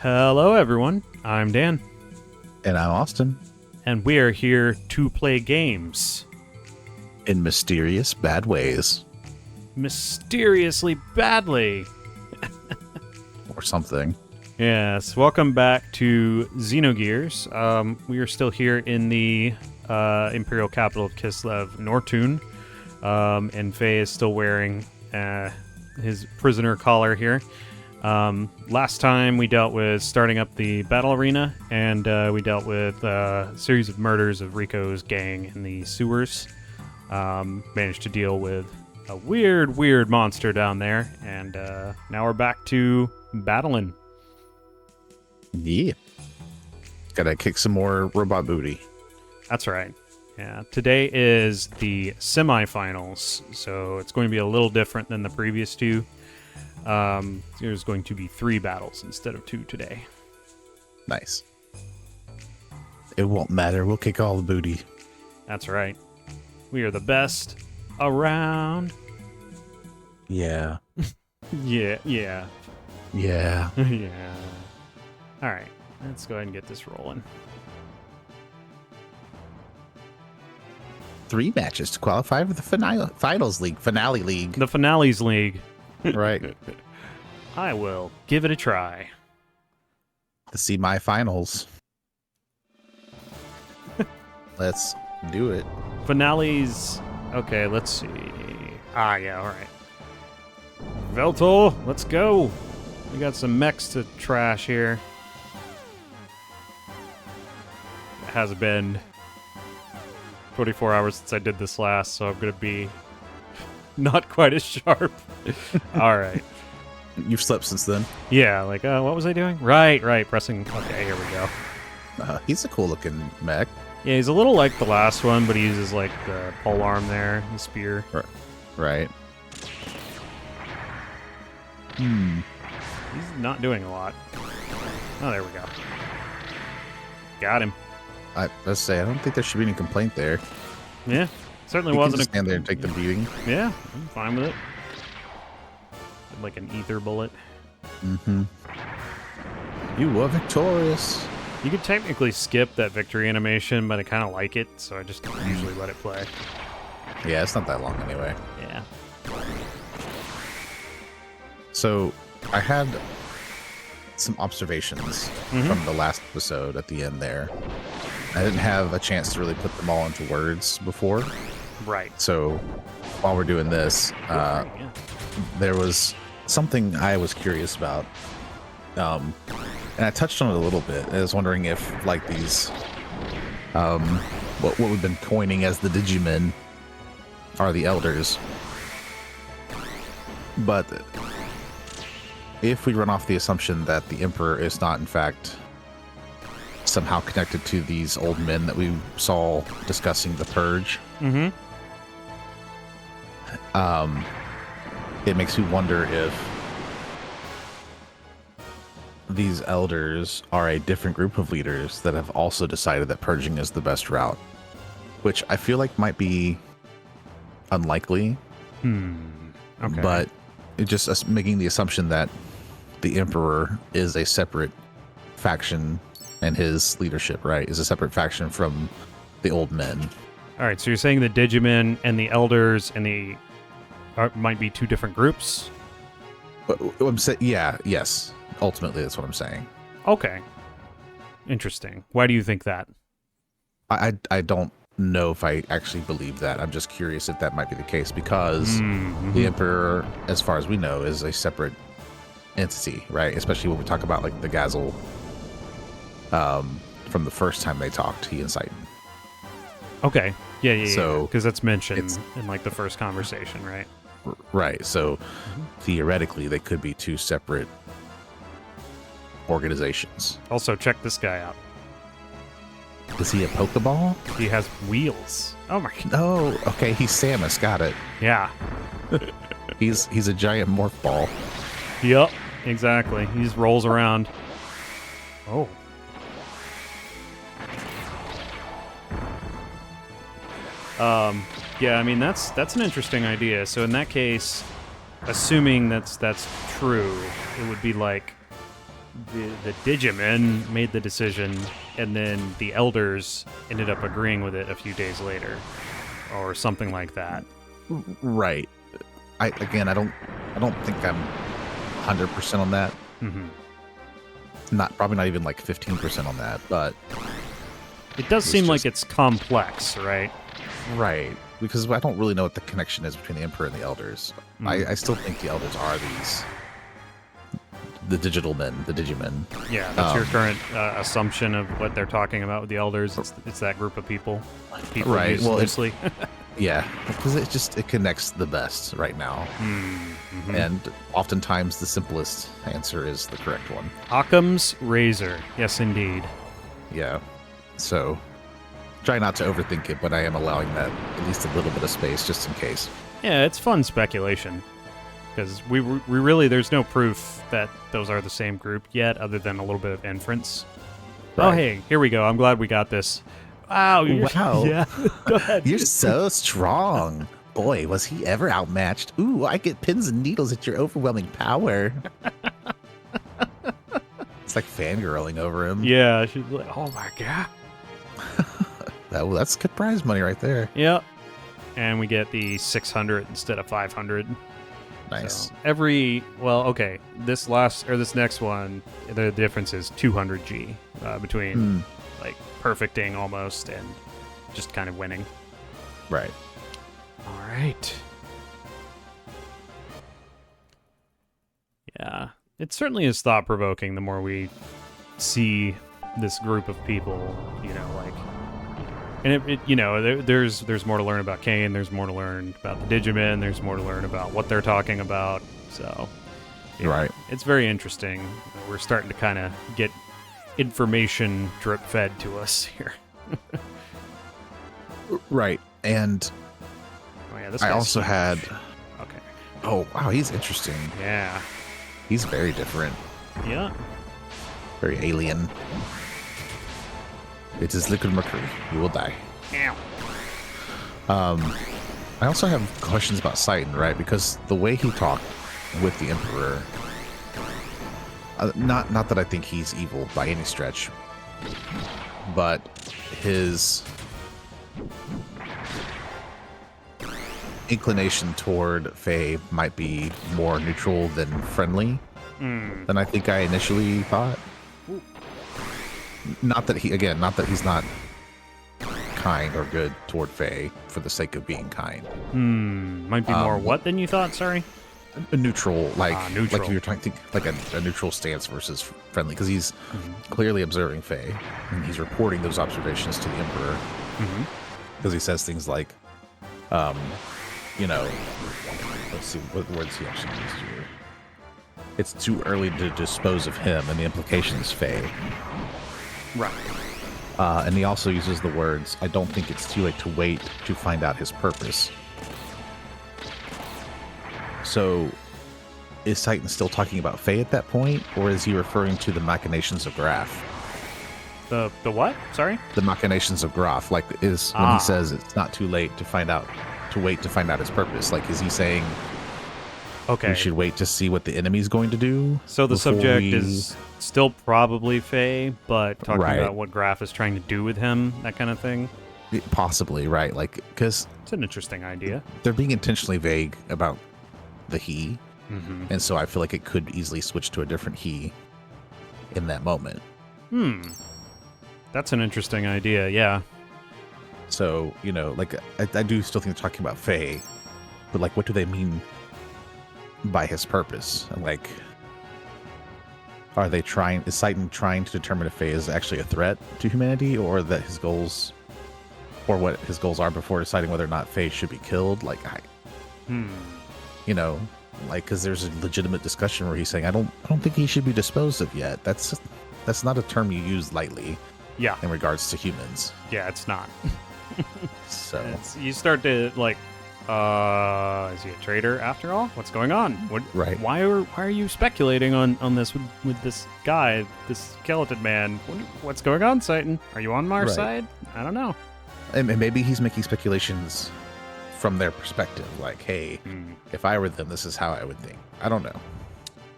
Hello, everyone. I'm Dan, And I'm Austin. and we are here to play games. In mysterious bad ways. Mysteriously badly. Or something. Yes, welcome back to Xenogears. We are still here in the Imperial capital of Kislev, Nortun. And Faye is still wearing his prisoner collar here. Last time we dealt with starting up the battle arena, and we dealt with a series of murders of Rico's gang in the sewers. Managed to deal with a weird monster down there, and now we're back to battling. Yeah. Gotta kick some more robot booty. That's right. Yeah, today is the semifinals, so it's going to be a little different than the previous two. There's going to be 3 battles instead of 2 today. Nice. It won't matter. We'll kick all the booty. That's right. We are the best around. Yeah. Yeah. Yeah. Yeah. All right, let's go ahead and get this rolling. 3 matches to qualify for the finale league. The Finales League. Right. I will give it a try. The semi-finals. Let's do it. Finales. Okay, let's see. Yeah, all right. Veltal, let's go. We got some mechs to trash here. It has been 24 hours since I did this last, so I'm going to be not quite as sharp. All right. You've slept since then. Yeah, like, what was I doing? Right, pressing. Okay, here we go. He's a cool looking mech. Yeah, he's a little like the last one, but he uses, like, the pole arm there, the spear. Right. He's not doing a lot. Oh, there we go. Got him. Let's say, I don't think there should be any complaint there. Yeah, certainly You can wasn't just stand there and take the beating. Yeah, I'm fine with it. Like an ether bullet. Mm-hmm. You were victorious. You could technically skip that victory animation, but I kind of like it, so I just usually let it play. Yeah, it's not that long anyway. Yeah. So, I had some observations from the last episode at the end there. I didn't have a chance to really put them all into words before. Right. So, while we're doing this, there was something I was curious about. And I touched on it a little bit. I was wondering if, like, these, what we've been coining as the Digimen are the Elders. But if we run off the assumption that the Emperor is not, in fact, somehow connected to these old men that we saw discussing the Purge, it makes me wonder if these elders are a different group of leaders that have also decided that purging is the best route, which I feel like might be unlikely. Okay. But it just us making the assumption that the Emperor is a separate faction and his leadership, right, is a separate faction from the old men. All right, so you're saying the Digimen and the Elders and the might be 2 different groups? I'm saying, yes. Ultimately, that's what I'm saying. Okay. Interesting. Why do you think that? I don't know if I actually believe that. I'm just curious if that might be the case because the Emperor, as far as we know, is a separate entity, right? Especially when we talk about like the Gazel from the first time they talked, he and Satan. Okay. Yeah. So because that's mentioned in like the first conversation, right? Right. So theoretically, they could be 2 separate organizations. Also, check this guy out. Is he a Pokeball? He has wheels. Oh my god. Oh, okay. He's Samus. Got it. Yeah. He's a giant morph ball. Yep. Exactly. He just rolls around. Oh. Yeah, I mean that's an interesting idea. So in that case, assuming that's true, it would be like the Digimen made the decision, and then the elders ended up agreeing with it a few days later, or something like that. Right. I don't think I'm 100% on that. Probably not even like 15% on that, but it does seem like it's complex, right? Right. Because I don't really know what the connection is between the Emperor and the Elders. I still think the Elders are the digital men, the Digimen. Yeah, that's your current assumption of what they're talking about with the Elders. It's that group of people. Right. Well, loosely. Yeah, because it connects the best right now. And oftentimes the simplest answer is the correct one. Occam's razor. Yes, indeed. Yeah. So try not to overthink it, but I am allowing that at least a little bit of space just in case. Yeah, it's fun speculation. Because we really, there's no proof that those are the same group yet, other than a little bit of inference. Right. Oh, hey, here we go. I'm glad we got this. Wow. Wow. Yeah. Go ahead. You're so strong. Boy, was he ever outmatched. Ooh, I get pins and needles at your overwhelming power. It's like fangirling over him. Yeah, she's like, oh my god. That's good prize money right there. Yep. And we get the 600 instead of 500. Nice. So this next one, the difference is 200 G between like perfecting almost and just kind of winning. Right. All right. Yeah, it certainly is thought-provoking the more we see this group of people, and there's more to learn about Kane, there's more to learn about the Digimen, there's more to learn about what they're talking about, so right. It's very interesting. We're starting to kind of get information drip-fed to us here. Right, and I also had... Okay. Oh, wow, he's interesting. Yeah. He's very different. Yeah. Very alien. It is liquid mercury. You will die. Ow. I also have questions about Satan, right? Because the way he talked with the Emperor... not that I think he's evil by any stretch, but his inclination toward Faye might be more neutral than friendly than I think I initially thought. Not that he's not kind or good toward Faye for the sake of being kind. Might be more what than you thought, sorry? A neutral, neutral. like if you're trying to think like a neutral stance versus friendly, because he's clearly observing Faye, and he's reporting those observations to the Emperor. Because he says things like, let's see, what words he actually used here. It's too early to dispose of him, and the implication is Faye. Right. And he also uses the words, I don't think it's too late to wait to find out his purpose. So, is Titan still talking about Faye at that point, or is he referring to the machinations of Graf? The what? Sorry? The machinations of Graf, when he says it's not too late to wait to find out his purpose. Like, is he saying, okay, we should wait to see what the enemy's going to do? So the subject is still probably Faye, but talking about what Graf is trying to do with him, that kind of thing? Possibly, right? Like, because it's an interesting idea. They're being intentionally vague about the he, and so I feel like it could easily switch to a different he in that moment. That's an interesting idea, yeah. So, I do still think they're talking about Faye, but what do they mean by his purpose? Like, is Satan trying to determine if Faye is actually a threat to humanity, or that his goals, or what his goals are before deciding whether or not Faye should be killed? Because there's a legitimate discussion where he's saying, I don't think he should be disposed of yet. That's not a term you use lightly. Yeah. In regards to humans. Yeah, it's not. So you start to is he a traitor after all? What's going on? Right. Why are you speculating on this with this guy, this skeleton man? What's going on, Satan? Are you on our side? I don't know. And maybe he's making speculations from their perspective, like, hey, if I were them, this is how I would think. I don't know.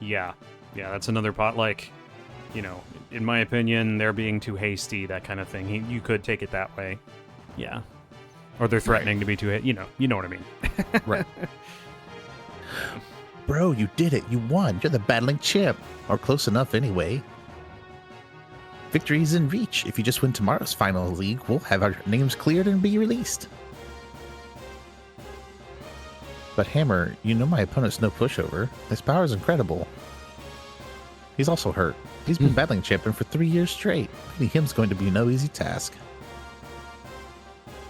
Yeah, that's another pot. Like, you know, in my opinion, they're being too hasty, that kind of thing. You could take it that way. Yeah. Or they're threatening to be too, you know what I mean. Right. Bro, you did it. You won. You're the battling champ. Or close enough anyway. Victory's in reach. If you just win tomorrow's final league, we'll have our names cleared and be released. But Hammer, you know my opponent's no pushover. His power is incredible. He's also hurt. He's been battling champion for 3 years straight. Beating him's going to be no easy task.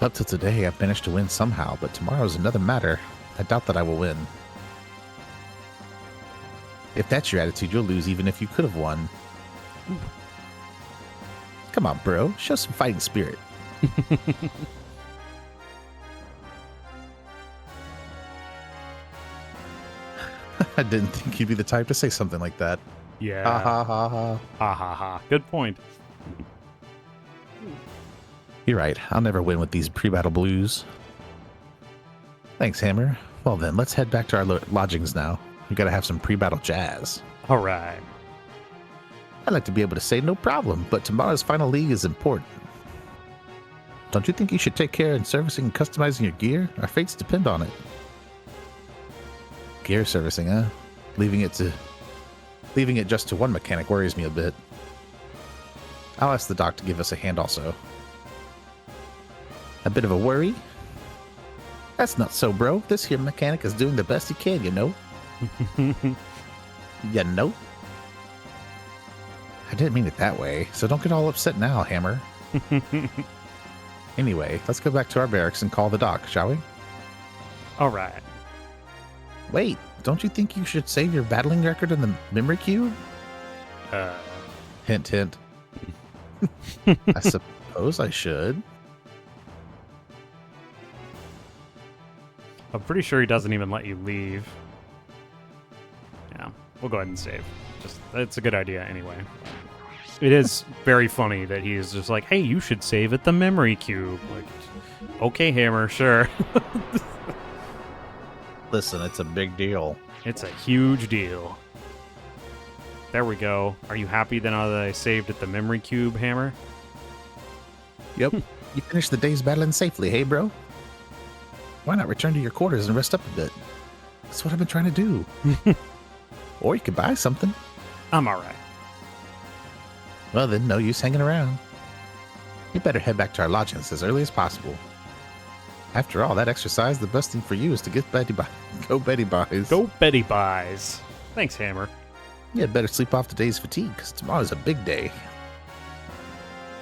Up till today, I've managed to win somehow, but tomorrow's another matter. I doubt that I will win. If that's your attitude, you'll lose even if you could have won. Come on, bro. Show some fighting spirit. I didn't think you'd be the type to say something like that. Yeah. Ha ha ha ha. Ha ha ha. Good point. You're right. I'll never win with these pre-battle blues. Thanks, Hammer. Well then, let's head back to our lodgings now. We gotta have some pre-battle jazz. All right. I'd like to be able to say no problem, but tomorrow's final league is important. Don't you think you should take care in servicing and customizing your gear? Our fates depend on it. Gear servicing, huh? Leaving it just to one mechanic worries me a bit. I'll ask the doc to give us a hand also. A bit of a worry? That's not so, bro. This here mechanic is doing the best he can, you know? You know? I didn't mean it that way, so don't get all upset now, Hammer. Anyway, let's go back to our barracks and call the doc, shall we? All right. Wait, don't you think you should save your battling record in the memory cube? Hint, hint. I suppose I should. I'm pretty sure he doesn't even let you leave. Yeah, we'll go ahead and save. It's a good idea anyway. It is very funny that he is just like, hey, you should save at the memory cube. Like, okay, Hammer, sure. Listen, it's a big deal. It's a huge deal. There we go. Are you happy then that I saved at the memory cube, Hammer? Yep. You finished the day's battling safely, hey, bro? Why not return to your quarters and rest up a bit? That's what I've been trying to do. Or you could buy something. I'm all right. Well, then, no use hanging around. You better head back to our lodgings as early as possible. After all that exercise, the best thing for you is to get Betty by. Go Betty Buys. Go Betty Buys. Thanks, Hammer. You had better sleep off today's fatigue, because tomorrow's a big day.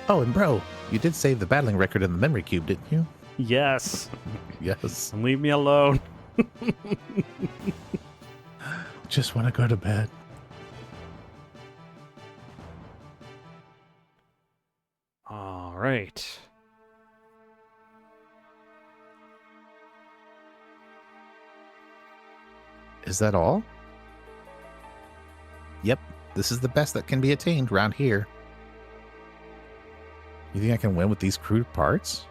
Oh, and bro, you did save the battling record in the memory cube, didn't you? Yes. Yes. And leave me alone. Just want to go to bed. All right. Is that all? Yep, this is the best that can be attained around here. You think I can win with these crude parts?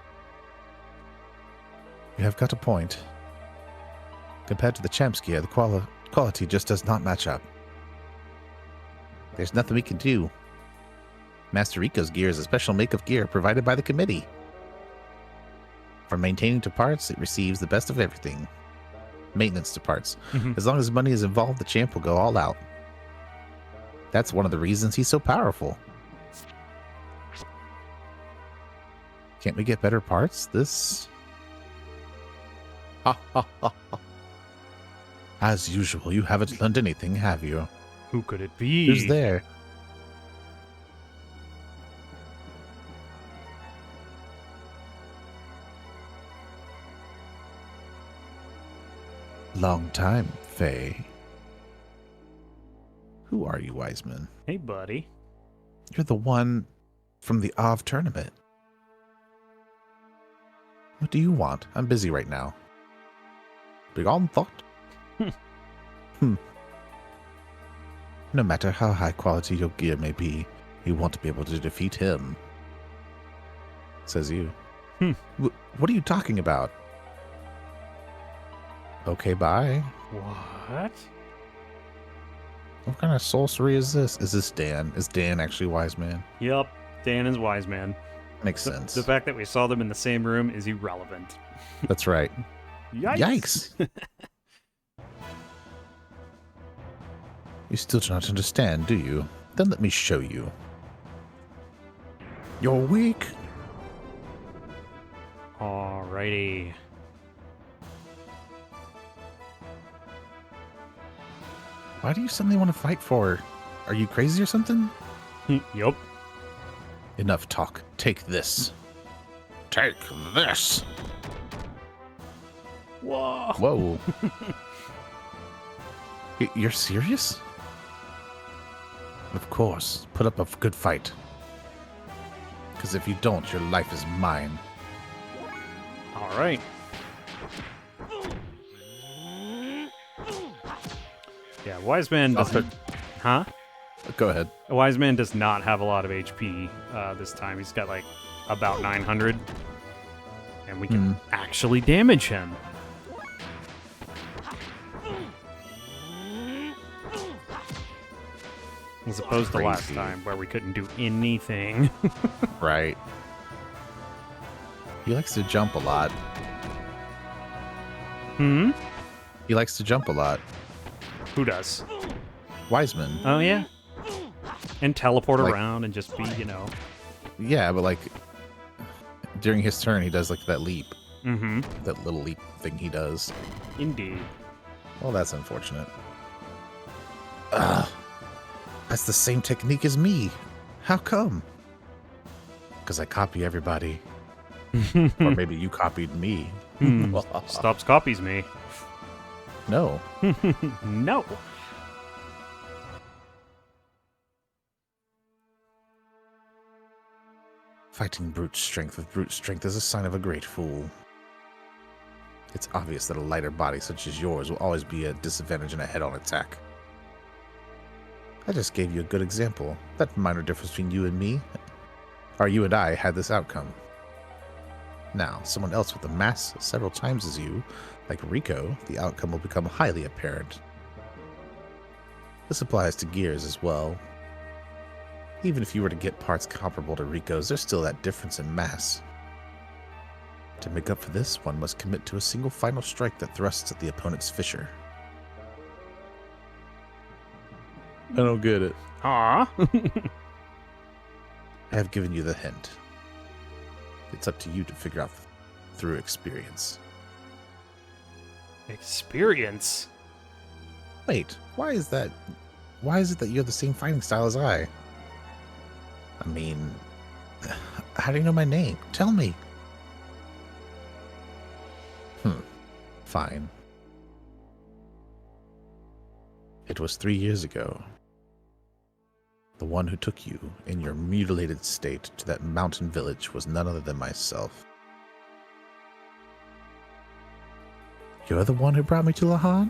You have got a point. Compared to the Champ's gear, the quality just does not match up. There's nothing we can do. Master Rico's gear is a special make of gear provided by the committee. From maintaining to parts, it receives the best of everything. Maintenance to parts. As long as money is involved, the champ will go all out. That's one of the reasons he's so powerful. Can't we get better parts? This... Ha ha ha ha. As usual, you haven't learned anything, have you? Who could it be? Who's there? Long time, Faye. Who are you, Wiseman? Hey, buddy. You're the one from the OV tournament. What do you want? I'm busy right now. Big on thought? No matter how high quality your gear may be, you won't be able to defeat him. Says you. What are you talking about? Okay, bye. What? What kind of sorcery is this? Is this Dan? Is Dan actually wise man? Yep, Dan is wise man. Makes sense. The fact that we saw them in the same room is irrelevant. That's right. Yikes! You still do not understand, do you? Then let me show you. You're weak. Alrighty. Why do you suddenly want to fight for her? Are you crazy or something? Yup. Enough talk. Take this. Take this. Whoa. Whoa. You're serious? Of course. Put up a good fight. Because if you don't, your life is mine. All right. Yeah, Wise Man doesn't... Huh? Go ahead. A Wise Man does not have a lot of HP this time. He's got, like, about 900. And we can actually damage him. As opposed to last time, where we couldn't do anything. Right. He likes to jump a lot. Hmm? He likes to jump a lot. Who does? Wiseman. Oh, yeah. And teleport Like- around and just be, you know... Yeah, but like during his turn, he does like that leap. Mm-hmm. That little leap thing he does. Indeed. Well, that's unfortunate. Ugh. That's the same technique as me. How come? Because I copy everybody. Or maybe you copied me. Stops copies me. No. No. Fighting brute strength with brute strength is a sign of a great fool. It's obvious that a lighter body such as yours will always be a disadvantage in a head-on attack. I just gave you a good example. That minor difference between you and me, or you and I, had this outcome. Now, someone else with a mass several times as you, like Rico, the outcome will become highly apparent. This applies to gears as well. Even if you were to get parts comparable to Rico's, there's still that difference in mass. To make up for this, one must commit to a single final strike that thrusts at the opponent's fissure. I don't get it. Aw. I have given you the hint. It's up to you to figure out through experience. Experience? Wait, why is that? Why is it that you have the same fighting style as I? I mean, how do you know my name? Tell me. Fine. It was 3 years ago. The one who took you, in your mutilated state, to that mountain village was none other than myself. You're the one who brought me to Lahan?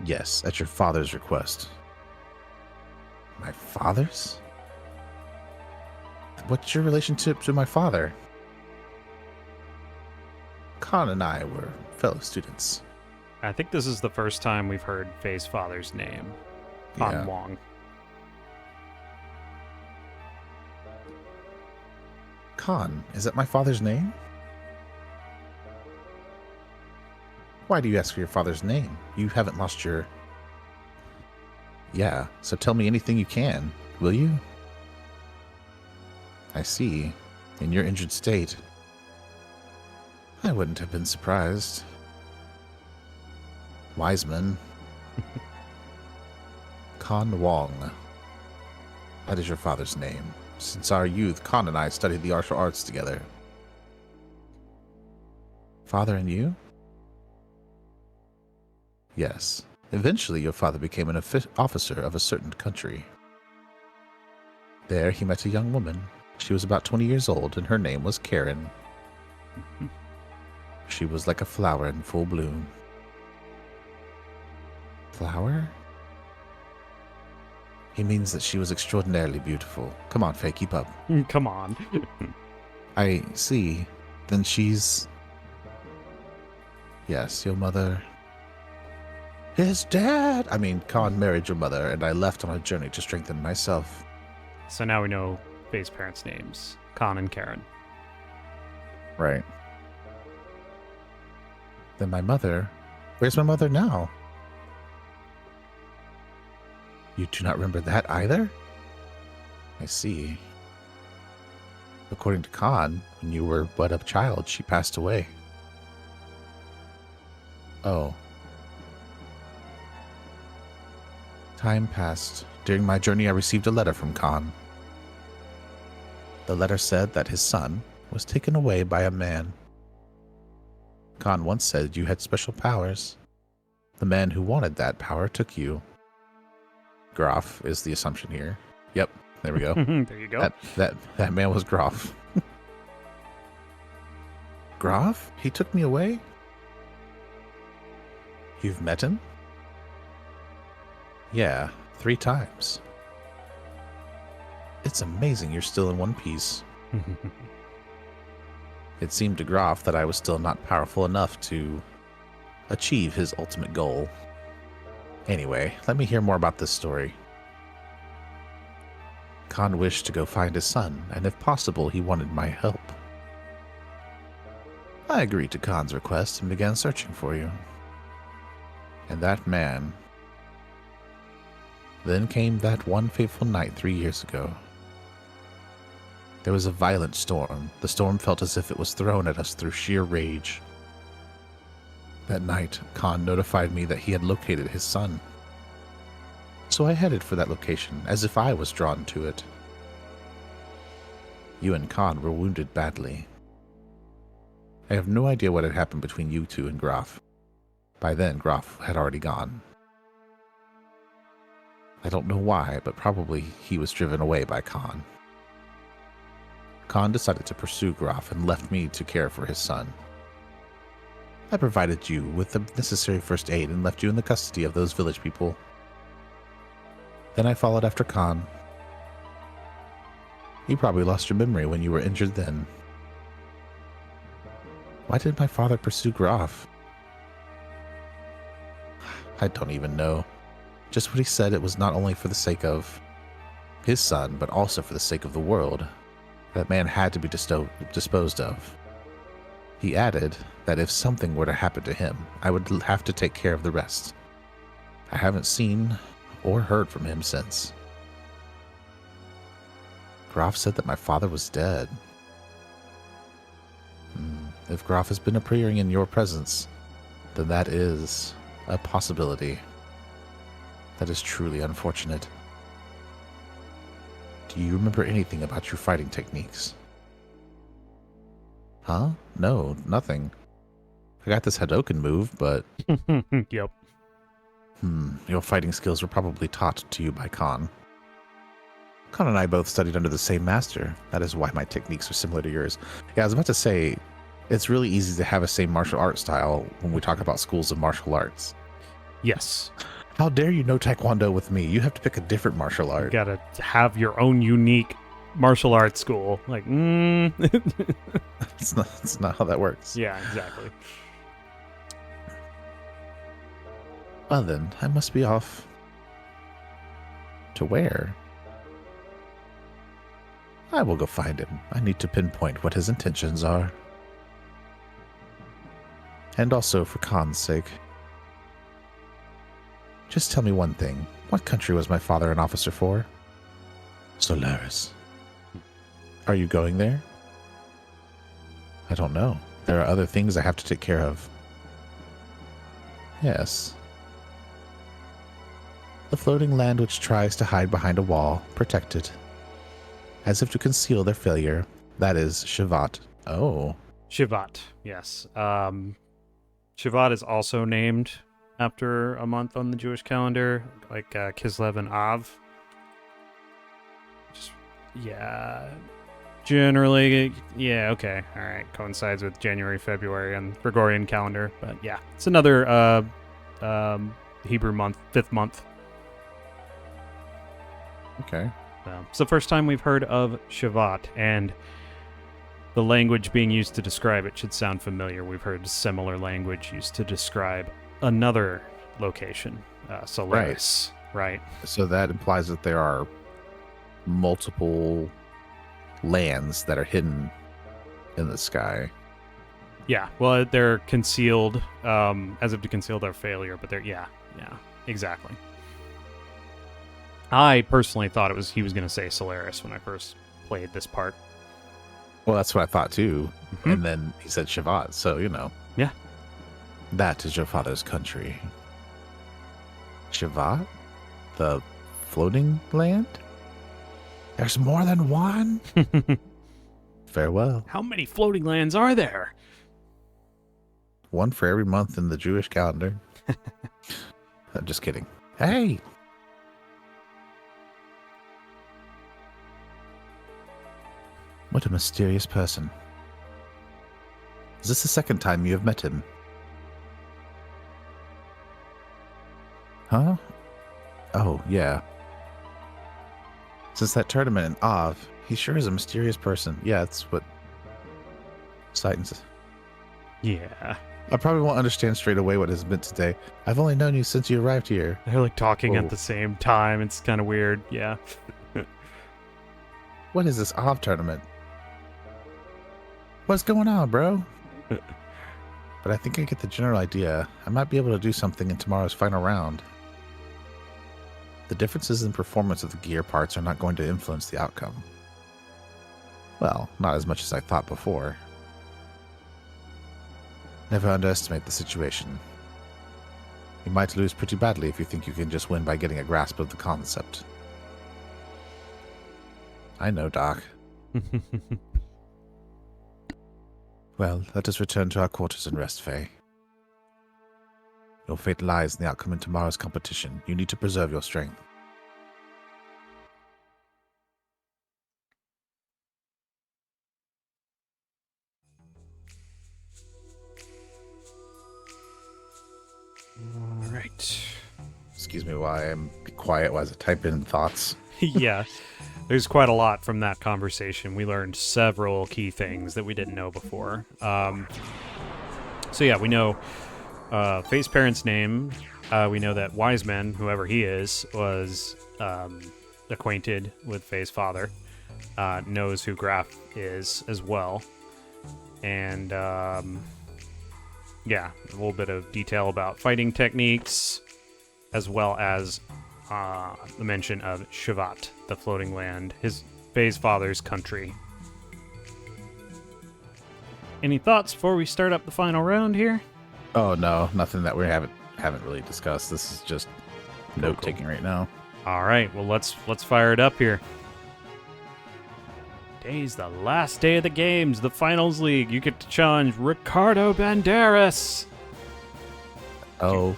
Yes, at your father's request. My father's? What's your relationship to my father? Khan and I were fellow students. I think this is the first time we've heard Faye's father's name. Han Yeah. Wong. Khan, is that my father's name? Why do you ask for your father's name? You haven't lost your... Yeah, so tell me anything you can, will you? I see. In your injured state, I wouldn't have been surprised. Wiseman. Khan Wong. That is your father's name. Since our youth, Khan and I studied the martial arts together. Father and you? Yes. Eventually, your father became an officer of a certain country. There, he met a young woman. She was about 20 years old, and her name was Karen. She was like a flower in full bloom. Flower? He means that she was extraordinarily beautiful. Come on, Faye, keep up. Come on. I see. Then she's... Yes, your mother... His dad! I mean, Khan married your mother, and I left on a journey to strengthen myself. So now we know Faye's parents' names, Khan and Karen. Right. Then my mother... Where's my mother now? You do not remember that either? I see. According to Khan, when you were but a child, she passed away. Oh. Time passed. During my journey, I received a letter from Khan. The letter said that his son was taken away by a man. Khan once said you had special powers. The man who wanted that power took you. Groff is the assumption here. Yep, there we go. There you go. That man was Groff. Groff? He took me away? You've met him? Yeah, 3 times. It's amazing you're still in one piece. It seemed to Groff that I was still not powerful enough to achieve his ultimate goal. Anyway, let me hear more about this story. Khan wished to go find his son, and if possible, he wanted my help. I agreed to Khan's request and began searching for you. And that man... Then came that one fateful night 3 years ago. There was a violent storm. The storm felt as if it was thrown at us through sheer rage. That night, Khan notified me that he had located his son. So I headed for that location, as if I was drawn to it. You and Khan were wounded badly. I have no idea what had happened between you two and Groff. By then, Groff had already gone. I don't know why, but probably he was driven away by Khan. Khan decided to pursue Groff and left me to care for his son. I provided you with the necessary first aid and left you in the custody of those village people. Then I followed after Khan. You probably lost your memory when you were injured then. Why did my father pursue Groff? I don't even know. Just what he said, it was not only for the sake of his son, but also for the sake of the world. That man had to be disposed of. He added that if something were to happen to him, I would have to take care of the rest. I haven't seen or heard from him since. Groff said that my father was dead. If Groff has been appearing in your presence, then that is a possibility. That is truly unfortunate. Do you remember anything about your fighting techniques? Huh? No, nothing. I got this Hadoken move, but... Yep. Your fighting skills were probably taught to you by Khan. Khan and I both studied under the same master. That is why my techniques are similar to yours. Yeah, I was about to say, it's really easy to have a same martial art style when we talk about schools of martial arts. Yes. How dare you know Taekwondo with me? You have to pick a different martial art. You gotta have your own unique martial arts school. Like, It's not how that works. Yeah, exactly. Well then, I must be off. To where? I will go find him. I need to pinpoint what his intentions are. And also for Khan's sake. Just tell me one thing. What country was my father an officer for? Solaris. Are you going there? I don't know. There are other things I have to take care of. Yes. The floating land which tries to hide behind a wall, protected. As if to conceal their failure. That is Shivat. Oh. Shivat, yes. Shivat is also named after a month on the Jewish calendar, like Kislev and Av. Just, yeah. Generally, yeah, okay. All right. Coincides with January, February on Gregorian calendar. But yeah, it's another Hebrew month, 5th month. Okay. It's the first time we've heard of Shivat, and the language being used to describe it should sound familiar. We've heard similar language used to describe another location, Solaris. Right. So that implies that there are multiple lands that are hidden in the sky. Yeah, well, they're concealed, as if to conceal their failure, but they're, yeah, exactly. I personally thought he was going to say Solaris when I first played this part. Well, that's what I thought too. Mm-hmm. And then he said Shavat, so, Yeah. That is your father's country. Shavat? The floating land? There's more than one? Farewell. How many floating lands are there? One for every month in the Jewish calendar. I'm just kidding. Hey! What a mysterious person. Is this the second time you have met him? Huh? Oh, yeah. Since that tournament in Av, he sure is a mysterious person. Yeah, that's what Titan says. Yeah. I probably won't understand straight away what has meant today. I've only known you since you arrived here. They're like talking at the same time. It's kind of weird. Yeah. What is this Av tournament? What's going on, bro? But I think I get the general idea. I might be able to do something in tomorrow's final round. The differences in performance of the gear parts are not going to influence the outcome. Well, not as much as I thought before. Never underestimate the situation. You might lose pretty badly if you think you can just win by getting a grasp of the concept. I know, Doc. Well, let us return to our quarters and rest, Faye. Your fate lies in the outcome in tomorrow's competition. You need to preserve your strength. All right. Excuse me while I am quiet while I type in thoughts. Yeah. There's quite a lot from that conversation. We learned several key things that we didn't know before. So yeah, we know Faye's parents' name. We know that Wiseman, whoever he is, was acquainted with Faye's father. Knows who Graf is as well. And yeah, a little bit of detail about fighting techniques, as well as the mention of Shavat, the floating land, Faye's father's country. Any thoughts before we start up the final round here? Oh no, nothing that we haven't really discussed. This is just note taking right now. All right, well let's fire it up here. Today's the last day of the games, the finals league. You get to challenge Ricardo Banderas. Oh,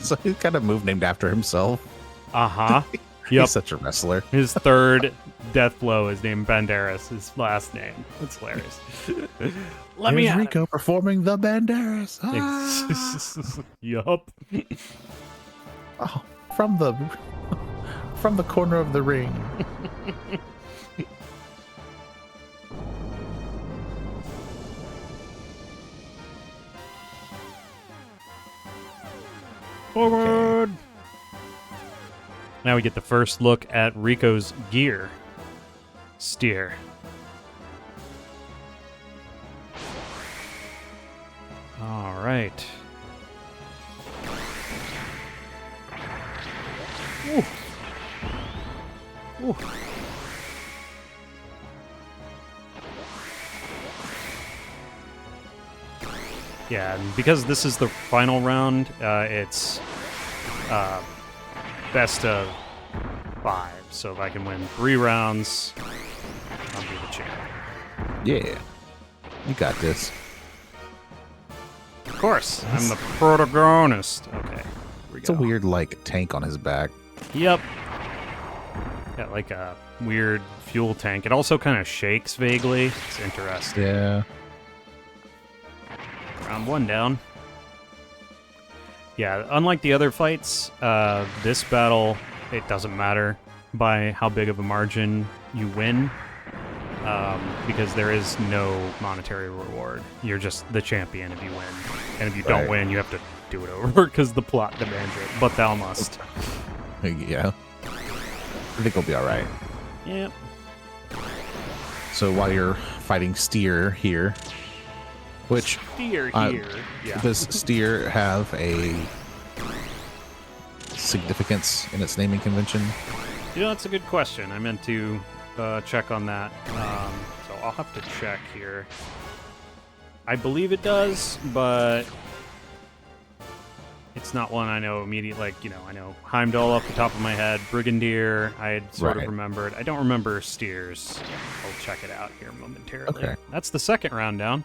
so he's got a move named after himself. Uh-huh. Yep. He's such a wrestler. His third death blow is named Banderas, his last name. That's hilarious. Let me Here's Rico performing the Banderas. Ah! Yup. Oh, from the corner of the ring. Forward. Okay. Now we get the first look at Rico's gear. Steer. All right. Ooh. Ooh. Yeah, and because this is the final round, it's best of 5. So if I can win 3 rounds, I'll be the champ. Yeah, you got this. Of course, I'm the protagonist. Okay, it's a weird tank on his back. Yep. Got like a weird fuel tank. It also kind of shakes vaguely. It's interesting. Yeah. Round 1 down. Yeah, unlike the other fights, this battle, it doesn't matter by how big of a margin you win, because there is no monetary reward. You're just the champion if you win. And if you don't win, you have to do it over because the plot demands it, but thou must. Yeah. I think we'll be all right. Yep. So while you're fighting Steer here, which Steer here. Yeah. does Steer have a significance in its naming convention? You know, that's a good question. I meant to check on that. So I'll have to check here. I believe it does, but it's not one I know immediately. Like, you know, I know Heimdall off the top of my head. Brigadier, I had sort of remembered. I don't remember Steers. I'll check it out here momentarily. Okay. That's the second round down.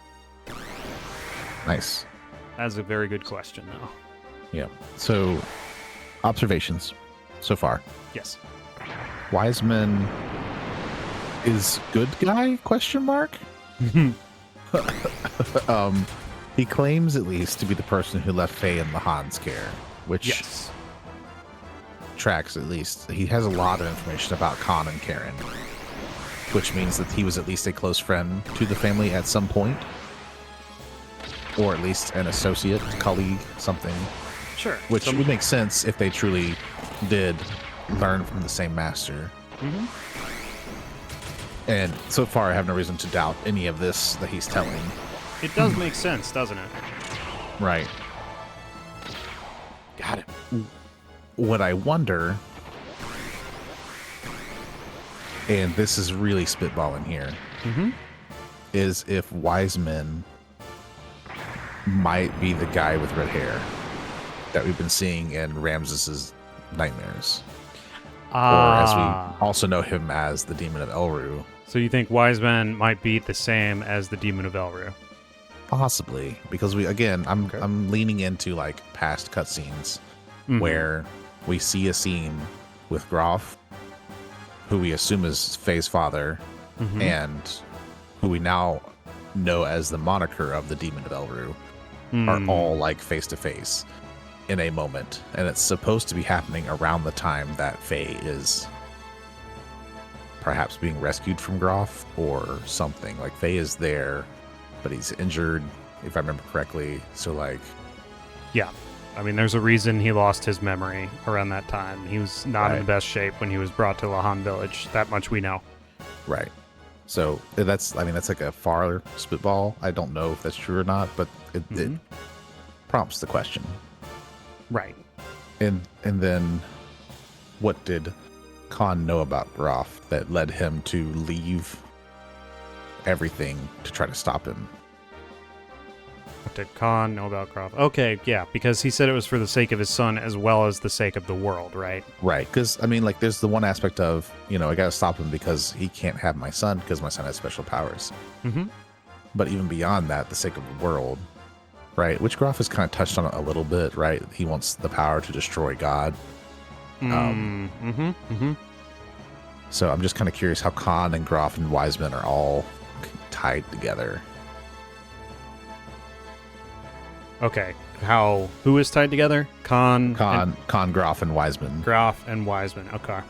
Nice. That's a very good question, though. Yeah. So, observations so far. Yes. Wiseman is good guy? Question mark. He claims at least to be the person who left Faye in Lahan's care, which tracks at least. He has a lot of information about Khan and Karen, which means that he was at least a close friend to the family at some point, or at least an associate, colleague, something. Sure. Which would make sense if they truly did learn from the same master. Mm-hmm. And so far, I have no reason to doubt any of this that he's telling. It does make sense, doesn't it? Right. Got it. What I wonder, and this is really spitballing here, is if Wiseman might be the guy with red hair that we've been seeing in Ramses's nightmares. Or as we also know him as the Demon of Elru. So you think Wiseman might be the same as the Demon of Elru? Possibly, because I'm leaning into like past cutscenes where we see a scene with Groff, who we assume is Faye's father, and who we now know as the moniker of the Demon of Elru, are all like face to face in a moment, and it's supposed to be happening around the time that Faye is perhaps being rescued from Groff or something. Like Faye is there, but he's injured, if I remember correctly. So like, yeah, I mean, there's a reason he lost his memory around that time. He was not in the best shape when he was brought to Lahan Village. That much we know. Right. So that's like a far spitball. I don't know if that's true or not, but it prompts the question. Right. And then what did Khan know about Groff that led him to leave everything to try to stop him? What did Khan know about Groff? Okay, yeah, because he said it was for the sake of his son as well as the sake of the world, right? Right, because, I mean, like, there's the one aspect of, you know, I gotta stop him because he can't have my son because my son has special powers. But even beyond that, the sake of the world, right? Which Groff has kind of touched on it a little bit, right? He wants the power to destroy God. So I'm just kind of curious how Khan and Groff and Wiseman are all tied together. Okay, who is tied together? Khan, Groff, and Wiseman. Groff and Wiseman. Okay.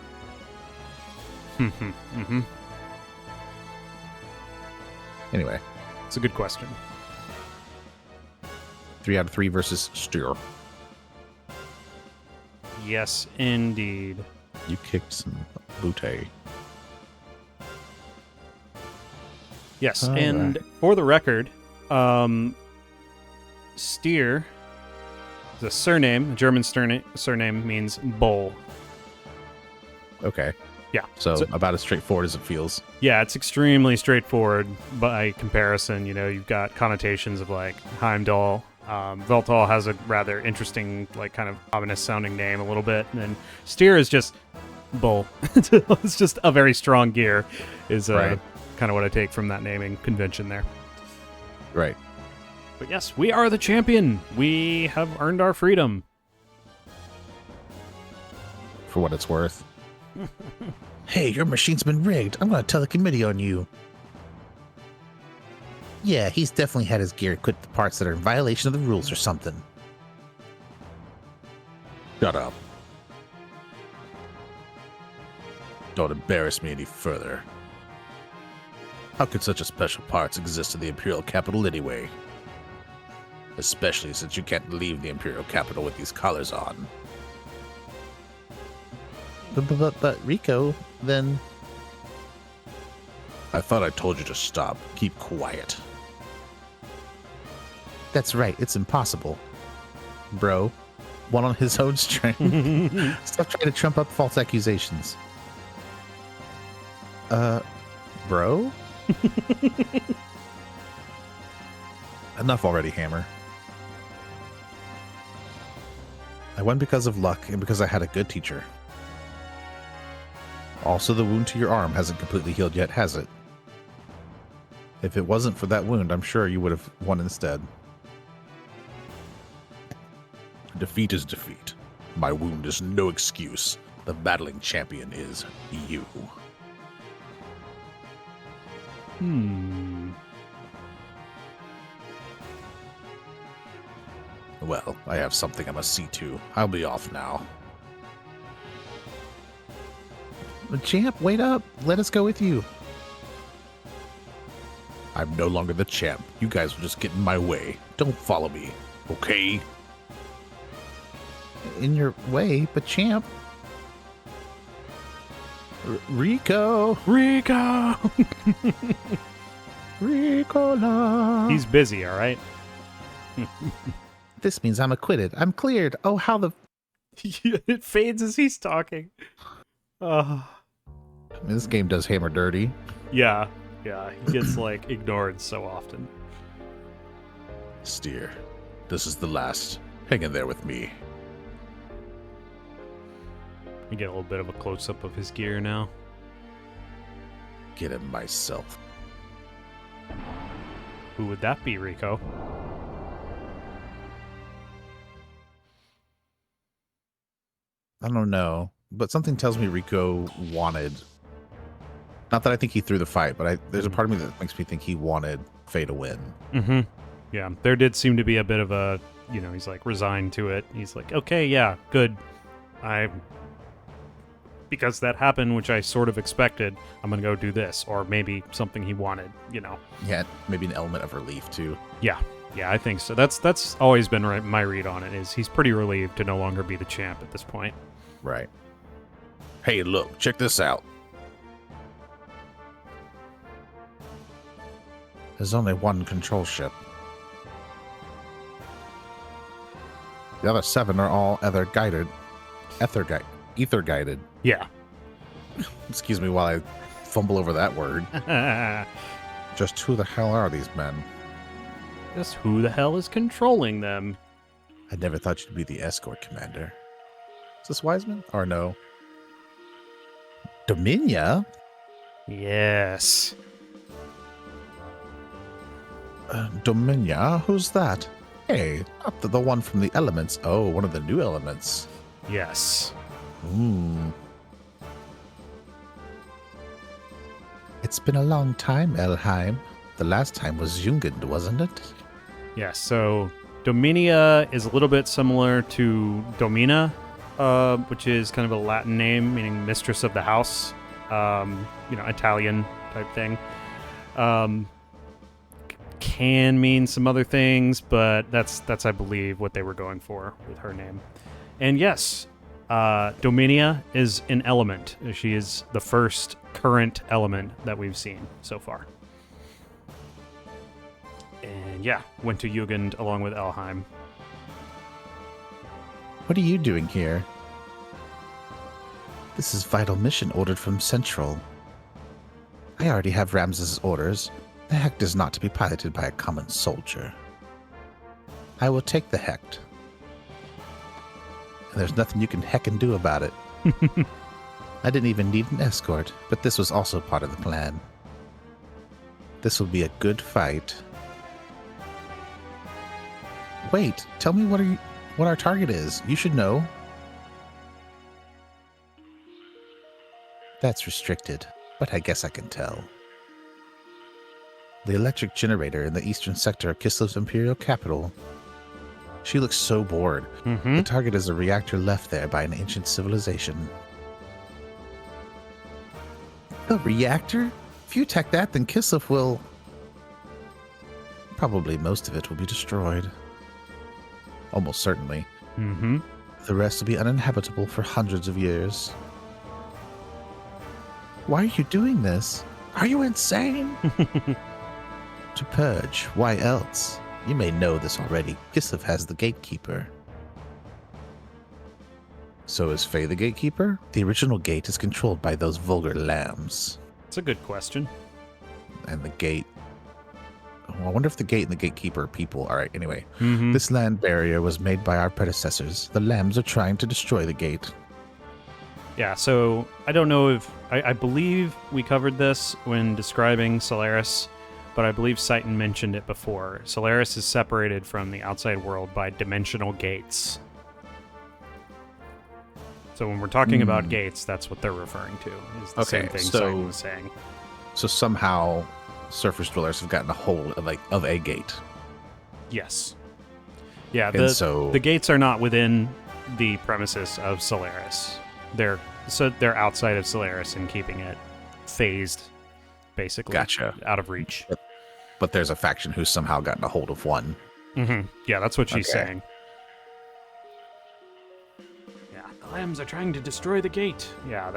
Anyway, it's a good question. 3 out of 3 versus Steer. Yes, indeed. You kicked some booty. Yes, and for the record, Steer, the surname, German surname means bull. Okay. Yeah. So about as straightforward as it feels. Yeah, it's extremely straightforward by comparison. You know, you've got connotations of like Heimdall. Veltal has a rather interesting, like kind of ominous sounding name a little bit. And then Steer is just bull. It's just a very strong gear is kind of what I take from that naming convention there. Right. But yes, we are the champion. We have earned our freedom. For what it's worth. Hey, your machine's been rigged. I'm going to tell the committee on you. Yeah, he's definitely had his gear equipped with parts that are in violation of the rules or something. Shut up. Don't embarrass me any further. How could such a special parts exist in the Imperial capital anyway? Especially since you can't leave the Imperial capital with these collars on. But Rico, then... I thought I told you to stop. Keep quiet. That's right, it's impossible. Bro, one on his own strength. Stop trying to trump up false accusations. Bro? Enough already, Hammer. I won because of luck and because I had a good teacher. Also, the wound to your arm hasn't completely healed yet, has it? If it wasn't for that wound, I'm sure you would have won instead. Defeat is defeat. My wound is no excuse. The battling champion is you. Well, I have something I must see to. I'll be off now. Champ, wait up. Let us go with you. I'm no longer the champ. You guys will just get in my way. Don't follow me, okay? In your way, but champ. Rico. Rico! Ricola. He's busy, all right? This means I'm acquitted. I'm cleared. Oh, how the... It fades as he's talking. I mean, this game does Hammer dirty. Yeah, he gets, like, ignored so often. Steer, this is the last. Hang in there with me. You get a little bit of a close-up of his gear now. Get him myself. Who would that be, Rico? I don't know, but something tells me Rico wanted... Not that I think he threw the fight, but there's a part of me that makes me think he wanted Faye to win. Mm-hmm. Yeah, there did seem to be a bit of a, he's like resigned to it. He's like, okay, yeah, good. Because that happened, which I sort of expected, I'm going to go do this. Or maybe something he wanted, Yeah, maybe an element of relief, too. Yeah, I think so. That's always been my read on it, is he's pretty relieved to no longer be the champ at this point. Right. Hey, look, check this out. There's only one control ship. The other 7 are all ether guided. Ether guided. Yeah. Excuse me while I fumble over that word. Just who the hell are these men? Just who the hell is controlling them? I never thought you'd be the escort commander. Is this Wiseman? Or no? Dominia? Yes. Dominia? Who's that? Hey, not the one from the elements. Oh, one of the new elements. Yes. It's been a long time, Elheim. The last time was Jungend, wasn't it? Yeah, so Dominia is a little bit similar to Domina, which is kind of a Latin name, meaning mistress of the house. Italian type thing. Can mean some other things, but that's I believe what they were going for with her name. And yes, Dominia is an element. She is the first current element that we've seen so far. And yeah, went to Jugend along with Elheim. What are you doing here? This is vital mission ordered from Central. I already have Ramses' orders. The Hecht is not to be piloted by a common soldier. I will take the Hecht. And there's nothing you can heckin' do about it. I didn't even need an escort, but this was also part of the plan. This will be a good fight. Wait, tell me what our target is. You should know. That's restricted, but I guess I can tell. The electric generator in the eastern sector of Kislev's imperial capital. She looks so bored. Mm-hmm. The target is a reactor left there by an ancient civilization. A reactor? If you attack that, then Kislev will... Probably most of it will be destroyed. almost certainly. Mm-hmm. The rest will be uninhabitable for hundreds of years. Why are you doing this? Are you insane? To purge. Why else? You may know this already. Kislev has the gatekeeper. So is Faye the gatekeeper? The original gate is controlled by those vulgar lambs. It's a good question. And the gate... Well, I wonder if the gate and the gatekeeper are people. All right, anyway. Mm-hmm. This land barrier was made by our predecessors. The lambs are trying to destroy the gate. Yeah, so I don't know if... I believe we covered this when describing Solaris, but I believe Seitan mentioned it before. Solaris is separated from the outside world by dimensional gates. So when we're talking about gates, that's what they're referring to. Is the same thing Seitan was saying. So somehow surface dwellers have gotten a hold of a gate. Yes. Yeah, And the gates are not within the premises of Solaris. They're outside of Solaris and keeping it phased, basically. Gotcha. Out of reach. But there's a faction who's somehow gotten a hold of one. Mm-hmm. Yeah, that's what she's Okay. saying. Yeah, the lambs are trying to destroy the gate. Yeah,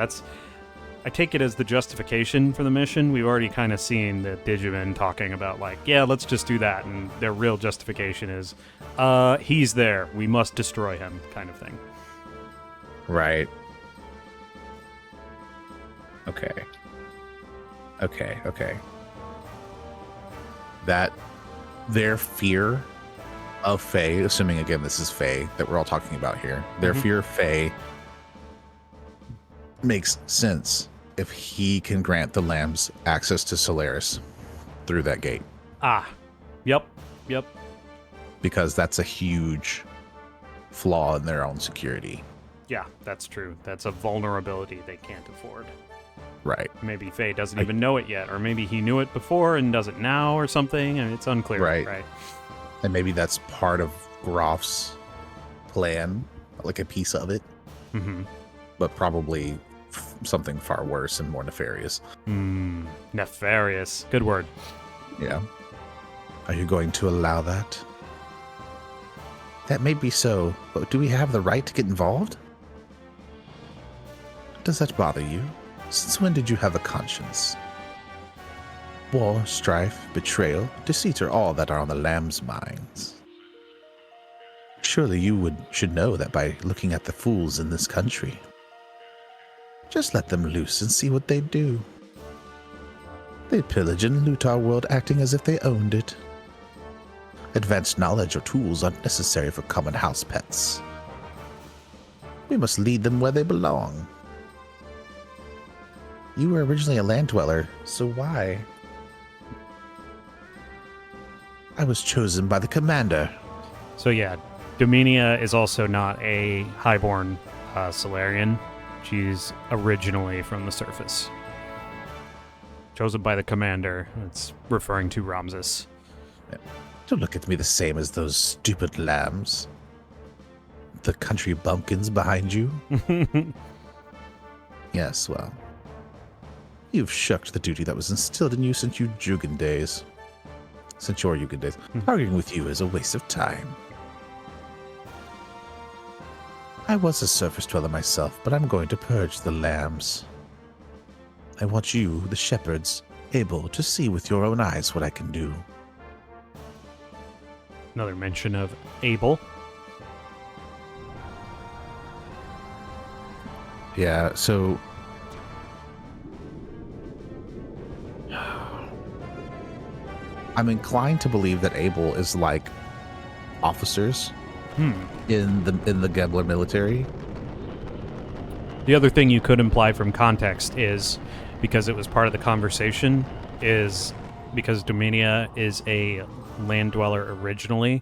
I take it as the justification for the mission. We've already kind of seen the Digimon talking about, like, yeah, let's just do that. And their real justification is, he's there. We must destroy him, kind of thing. Right. Okay. That their fear of Faye, assuming again this is Faye that we're all talking about here, their fear of Faye makes sense if he can grant the lambs access to Solaris through that gate. Yep. Because that's a huge flaw in their own security. Yeah, that's true. That's a vulnerability they can't afford. Right. Maybe Faye doesn't even know it yet, or maybe he knew it before and does it now or something, and it's unclear. Right. And maybe that's part of Groff's plan, like a piece of it. Mm-hmm. But probably something far worse and more nefarious. Nefarious. Good word. Yeah. Are you going to allow that? That may be so, but do we have the right to get involved? Does that bother you? Since when did you have a conscience? War, strife, betrayal, deceit are all that are on the lamb's minds. Surely you should know that by looking at the fools in this country. Just let them loose and see what they do. They pillage and loot our world, acting as if they owned it. Advanced knowledge or tools aren't necessary for common house pets. We must lead them where they belong. You were originally a land dweller, so why? I was chosen by the commander. So yeah, Dominia is also not a highborn Solarian. She's originally from the surface. Chosen by the commander. It's referring to Ramses. Don't look at me the same as those stupid lambs. The country bumpkins behind you? Yes, well. You've shirked the duty that was instilled in you since your Jugen days. Arguing with you is a waste of time. I was a surface dweller myself, but I'm going to purge the lambs. I want you, the shepherds, able to see with your own eyes what I can do. Another mention of Abel. Yeah, so I'm inclined to believe that Abel is like officers in the Gambler military. The other thing you could imply from context is, because it was part of the conversation, is because Dominia is a land dweller originally,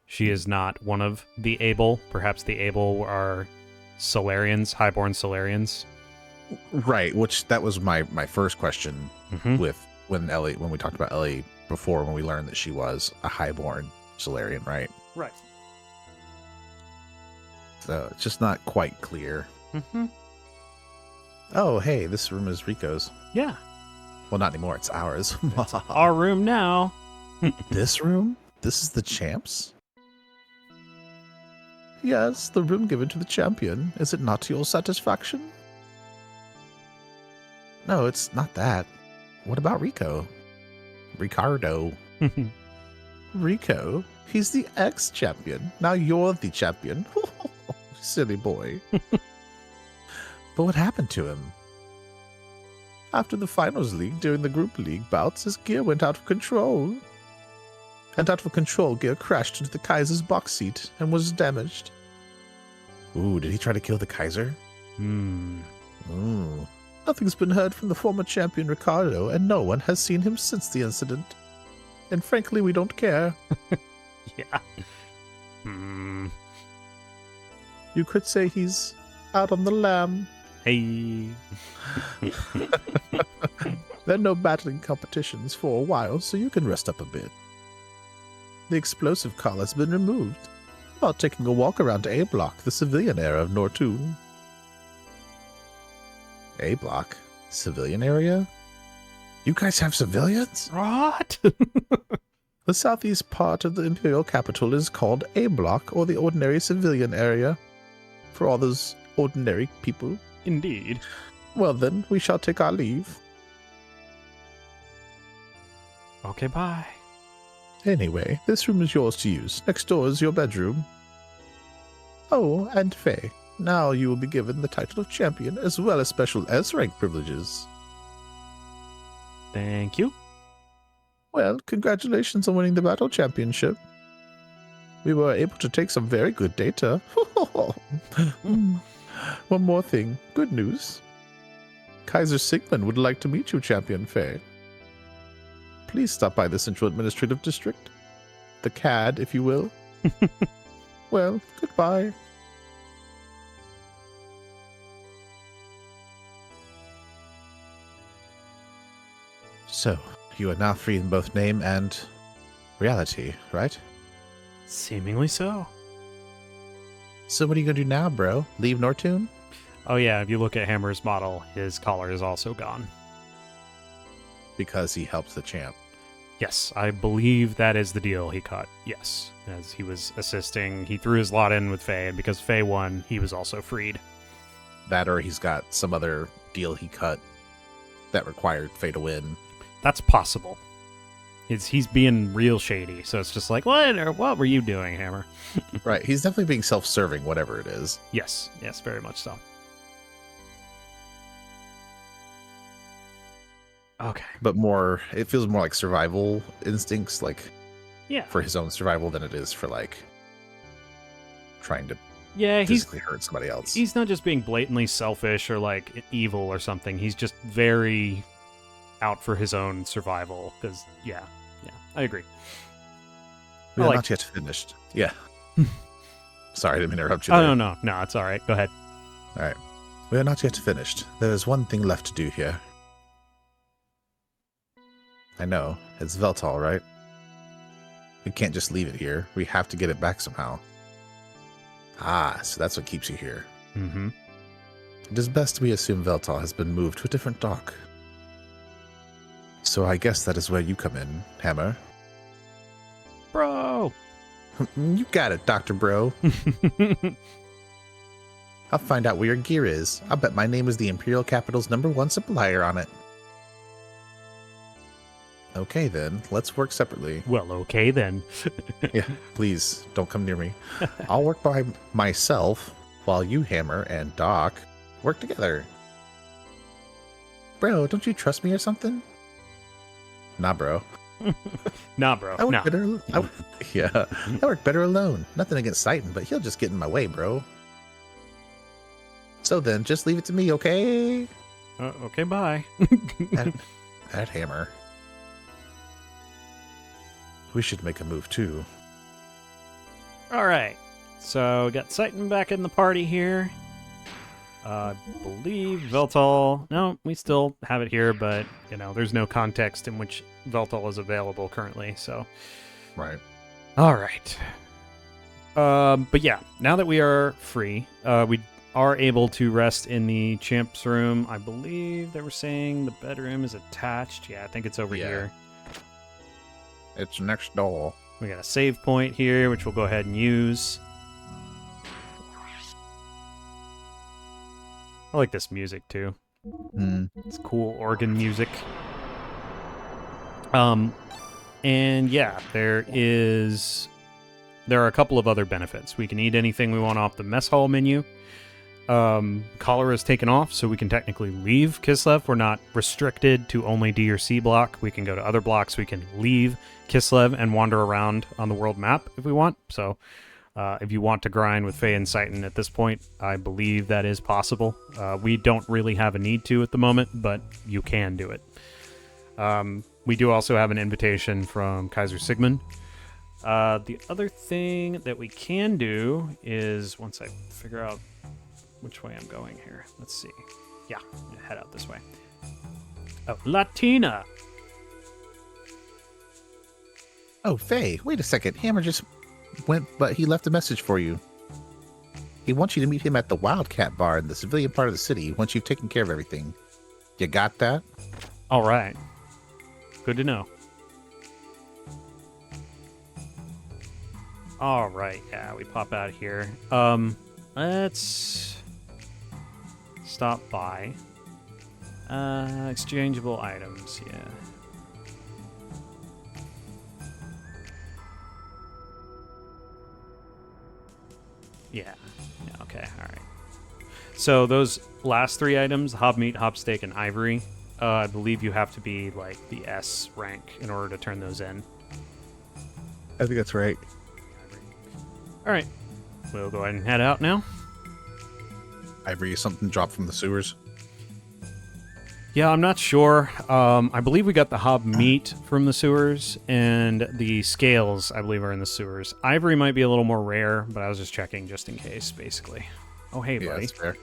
she is not one of the Able. Perhaps the Able are Solarians, highborn Solarians. Right, which that was my first question with when we talked about Ellie before, when we learned that she was a highborn Solarian, right? Right. So it's just not quite clear. Mm-hmm. Oh, hey, this room is Rico's. Yeah. Well, not anymore. It's ours. It's our room now. This room? This is the champs? Yes, the room given to the champion. Is it not to your satisfaction? No, it's not that. What about Rico? Ricardo. Rico? He's the ex-champion. Now you're the champion. Silly boy. But what happened to him? After the finals league, during the group league bouts, his gear went out of control. And out of control gear crashed into the Kaiser's box seat and was damaged. Ooh, did he try to kill the Kaiser? Ooh. Nothing's been heard from the former champion Ricardo, and no one has seen him since the incident. And frankly, we don't care. Yeah. You could say he's out on the lam. Hey. There are no battling competitions for a while, so you can rest up a bit. The explosive collar has been removed. About taking a walk around A Block, the civilian area of Nortoon. A Block? Civilian area? You guys have civilians? What? The southeast part of the Imperial capital is called A Block, or the ordinary civilian area, for all those ordinary people. Indeed. Well then, we shall take our leave. Okay, bye. Anyway, this room is yours to use. Next door is your bedroom. Oh, and Faye, now you will be given the title of champion, as well as special S-rank privileges. Thank you. Well, congratulations on winning the battle championship. We were able to take some very good data. One more thing. Good news. Kaiser Sigmund would like to meet you, Champion Faye. Please stop by the Central Administrative District. The CAD, if you will. Well, goodbye. So, you are now free in both name and reality, right? Seemingly so. So what are you going to do now, bro? Leave Nortoon? Oh yeah, if you look at Hammer's model, his collar is also gone. Because he helped the champ. Yes, I believe that is the deal he cut. Yes, as he was assisting, he threw his lot in with Faye, and because Faye won, he was also freed. That or he's got some other deal he cut that required Faye to win. That's possible. He's being real shady, so it's just like, what were you doing, Hammer? Right, he's definitely being self-serving, whatever it is. Yes, very much so. Okay. But more, it feels more like survival instincts, like Yeah. for his own survival than it is for like trying to Yeah, physically hurt somebody else. he's not just being blatantly selfish or like evil or something. He's just very out for his own survival. Because yeah, I agree. We are not yet finished. Yeah. Sorry, I didn't mean to interrupt you. Oh there. no, it's all right. Go ahead. All right. We are not yet finished. There is one thing left to do here. I know. It's Veltal, right? We can't just leave it here. We have to get it back somehow. Ah, so that's what keeps you here. Mm-hmm. It is best we assume Veltal has been moved to a different dock. So I guess that is where you come in, Hammer. Bro! You got it, Dr. Bro. I'll find out where your gear is. I'll bet my name is the Imperial Capital's #1 supplier on it. Okay then, let's work separately. Well, okay then. Yeah, please, don't come near me. I'll work by myself, while you, Hammer, and Doc work together. Bro, don't you trust me or something? Nah, bro. Nah, bro. I work Nah. better. I work better alone. Nothing against Titan, but he'll just get in my way, bro. So then, just leave it to me, okay? Okay, bye. That Hammer. We should make a move too. All right. So we got Seitan back in the party here. I believe Veltal. No, we still have it here, but there's no context in which Veltal is available currently. So, Right. all right. But yeah, now that we are free, we are able to rest in the champ's room. I believe they were saying the bedroom is attached. Yeah, I think it's over here. It's next door. We got a save point here, which we'll go ahead and use. I like this music too. It's cool organ music. And yeah, there are a couple of other benefits. We can eat anything we want off the mess hall menu. Cholera is taken off, so we can technically leave Kislev. We're not restricted to only D or C block. We can go to other blocks. We can leave Kislev and wander around on the world map if we want. So if you want to grind with Faye and Citan at this point, I believe that is possible. We don't really have a need to at the moment, but you can do it. We do also have an invitation from Kaiser Sigmund. The other thing that we can do is, once I figure out which way I'm going here, let's see. Yeah, I'm gonna head out this way. Oh, Latina! Oh, Faye, wait a second. Hammer just went, but he left a message for you. He wants you to meet him at the Wildcat Bar in the civilian part of the city once you've taken care of everything. You got that? All right. Good to know. All right, yeah, we pop out here. Let's stop by. Exchangeable items, yeah. Yeah, okay, all right. So those last three items, hob meat, hob steak, and ivory, I believe you have to be like the S rank in order to turn those in. I think that's right. All right, we'll go ahead and head out now. Ivory is something dropped from the sewers. Yeah, I'm not sure. I believe we got the hob meat from the sewers, and the scales, I believe, are in the sewers. Ivory might be a little more rare, but I was just checking just in case, basically. Oh, hey, Yeah, buddy. that's fair.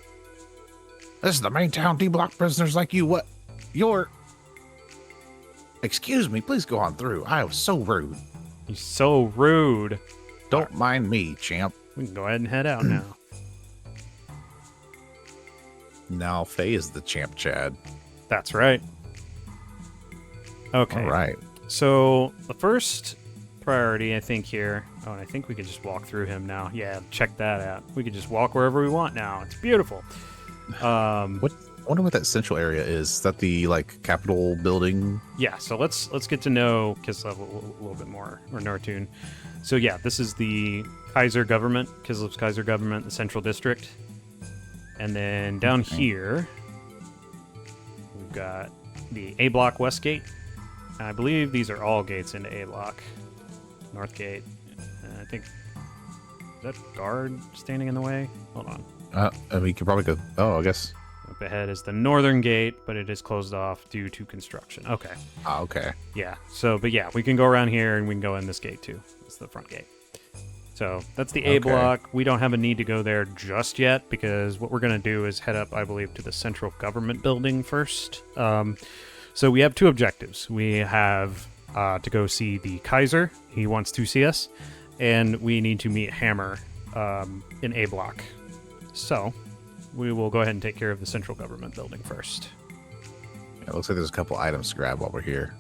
This is the main town. D-block prisoners like you. What? You're... Excuse me. Please go on through. I was so rude. You're so rude. Don't mind me, champ. We can go ahead and head out now. Now Faye is the champ, Chad. That's right. Okay. All right. So the first priority, I think, here... Oh, and I think we could just walk through him now. Yeah, check that out. We could just walk wherever we want now. It's beautiful. What? I wonder what that central area is. Is that the, like, Capitol building? Yeah, so let's get to know Kislev a little bit more, or Nortune. So yeah, this is the Kaiser government, Kislev's Kaiser government, the central district. And then down here, we've got the A block West Gate. I believe these are all gates into A block. North Gate. I think, is that guard standing in the way? Hold on. I mean, you could probably go... Oh, I guess... Up ahead is the northern gate, but it is closed off due to construction. Okay. Oh, okay. Yeah. So, but yeah, we can go around here and we can go in this gate too. It's the front gate. So that's the A block. We don't have a need to go there just yet because what we're going to do is head up, I believe, to the central government building first. So we have two objectives. We have to go see the Kaiser. He wants to see us. And we need to meet Hammer in A block. So we will go ahead and take care of the central government building first. It looks like there's a couple items to grab while we're here.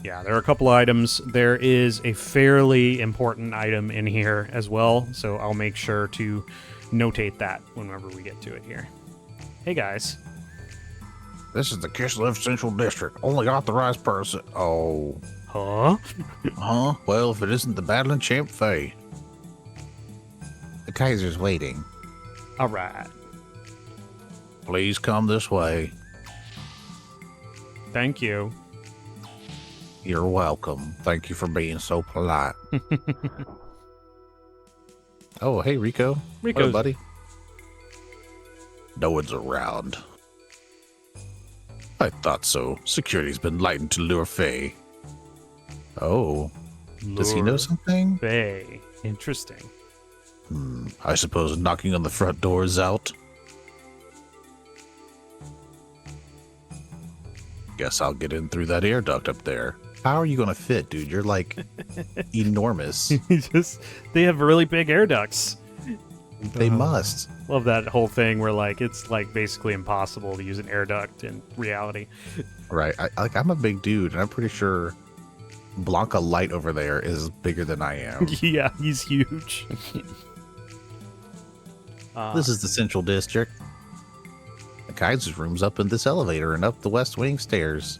Yeah, there are a couple items. There is a fairly important item in here as well, so I'll make sure to notate that whenever we get to it here. Hey, guys. This is the Kislev Central District. Only authorized person. Oh. Huh? Huh? Well, if it isn't the battling champ Faye. The Kaiser's waiting. All right. Please come this way. Thank you. You're welcome. Thank you for being so polite. Oh, hey, Rico. Rico's... Hello, buddy. No one's around. I thought so. Security's been lightened to lure Faye. Oh. Does he know something? Faye. Interesting. I suppose knocking on the front door is out. Guess I'll get in through that air duct up there. How are you going to fit, dude? You're like enormous. They have really big air ducts. They must. Love that whole thing where like it's like basically impossible to use an air duct in reality. Right. I'm a big dude, and I'm pretty sure Blanca Light over there is bigger than I am. Yeah, he's huge. This is the Central District. Kaiser's room's up in this elevator and up the West Wing stairs.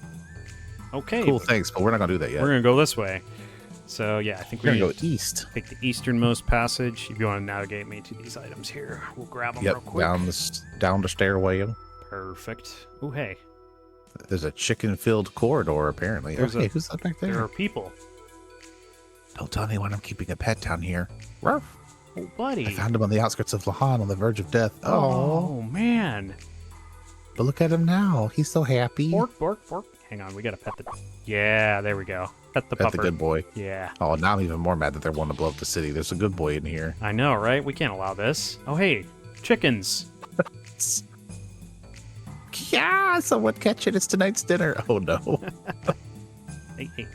Okay. Cool, thanks, but we're not gonna do that yet. We're gonna go this way. So yeah, I think We're we're gonna go east. take the easternmost passage. If you want to navigate me to these items here, we'll grab them real Yep, quick. down the stairway. Perfect. Oh hey, There's a chicken-filled corridor, apparently. There's Okay, a- who's that back there there? are people. Don't tell anyone I'm keeping a pet down here. Ruff. Oh buddy. I found him on the outskirts of Lahan on the verge of death. Oh man. But look at him now. He's so happy. Bork, bork, bork. Hang on, we gotta pet the. Yeah, there we go. Pet the Pet the pupper. good boy. Yeah, Oh, now I'm even more mad that they're wanting to blow up the city. There's a good boy in here. I know, right? We can't allow this. Oh hey, chickens. Yeah, someone catch it. It's tonight's dinner. Oh, no. Hey hey.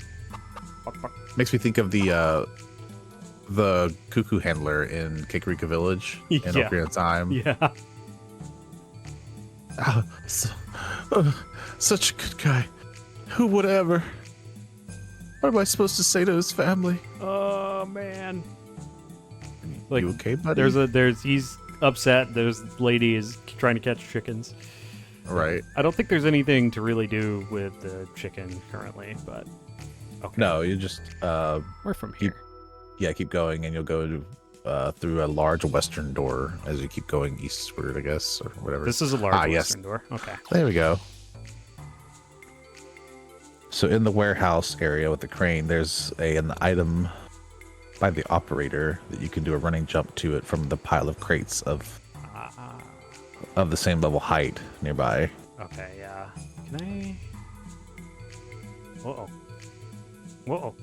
Bark, bark. Makes me think of the cuckoo handler in Kakarika Village in Yeah. Ocarina of Time. Yeah. Ah, such a good guy. Who would ever? What am I supposed to say to his family? Oh man. Like You okay, buddy? he's upset. This lady is trying to catch chickens. Right. I don't think there's anything to really do with the chicken currently, but okay. No, you just We're from keep here. keep going, and you'll go through a large western door as you keep going eastward, I guess, or whatever. This is a large yes. western door. Okay. There we go. So in the warehouse area with the crane, there's an item by the operator that you can do a running jump to it from the pile of crates of the same level height nearby. Okay, yeah. Can I? Whoa. Whoa.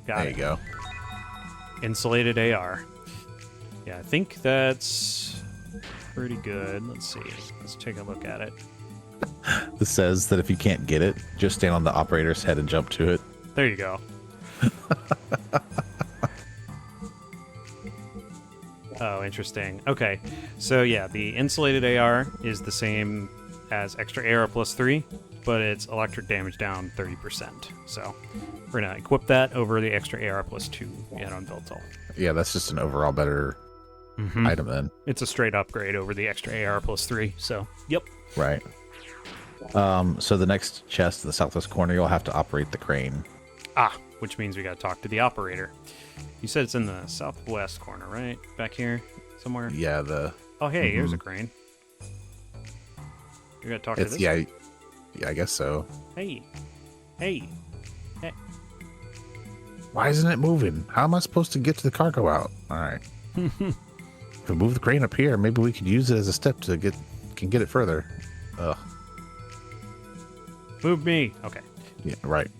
Got There it. you go. Insulated AR. Yeah, I think that's pretty good. Let's see. Let's take a look at it. This says that if you can't get it, just stand on the operator's head and jump to it. There you go. Oh, interesting. Okay. So yeah, the insulated AR is the same as extra AR plus 3, but it's electric damage down 30%. So we're going to equip that over the extra AR plus 2 we had on Viltal. Yeah, that's just an overall better item then. It's a straight upgrade over the extra AR plus 3. So, yep. Right. So the next chest in the southwest corner, you'll have to operate the crane. Ah, which means we got to talk to the operator. You said it's in the southwest corner, right? Back here somewhere? Yeah, the Oh, hey, here's a crane. We got to talk to it's this. yeah, I guess so. Hey. Hey. Hey. Why isn't it moving? How am I supposed to get to the cargo out? All right. If we move the crane up here, maybe we could use it as a step to get it further. Ugh. Move me. Okay. Yeah, right.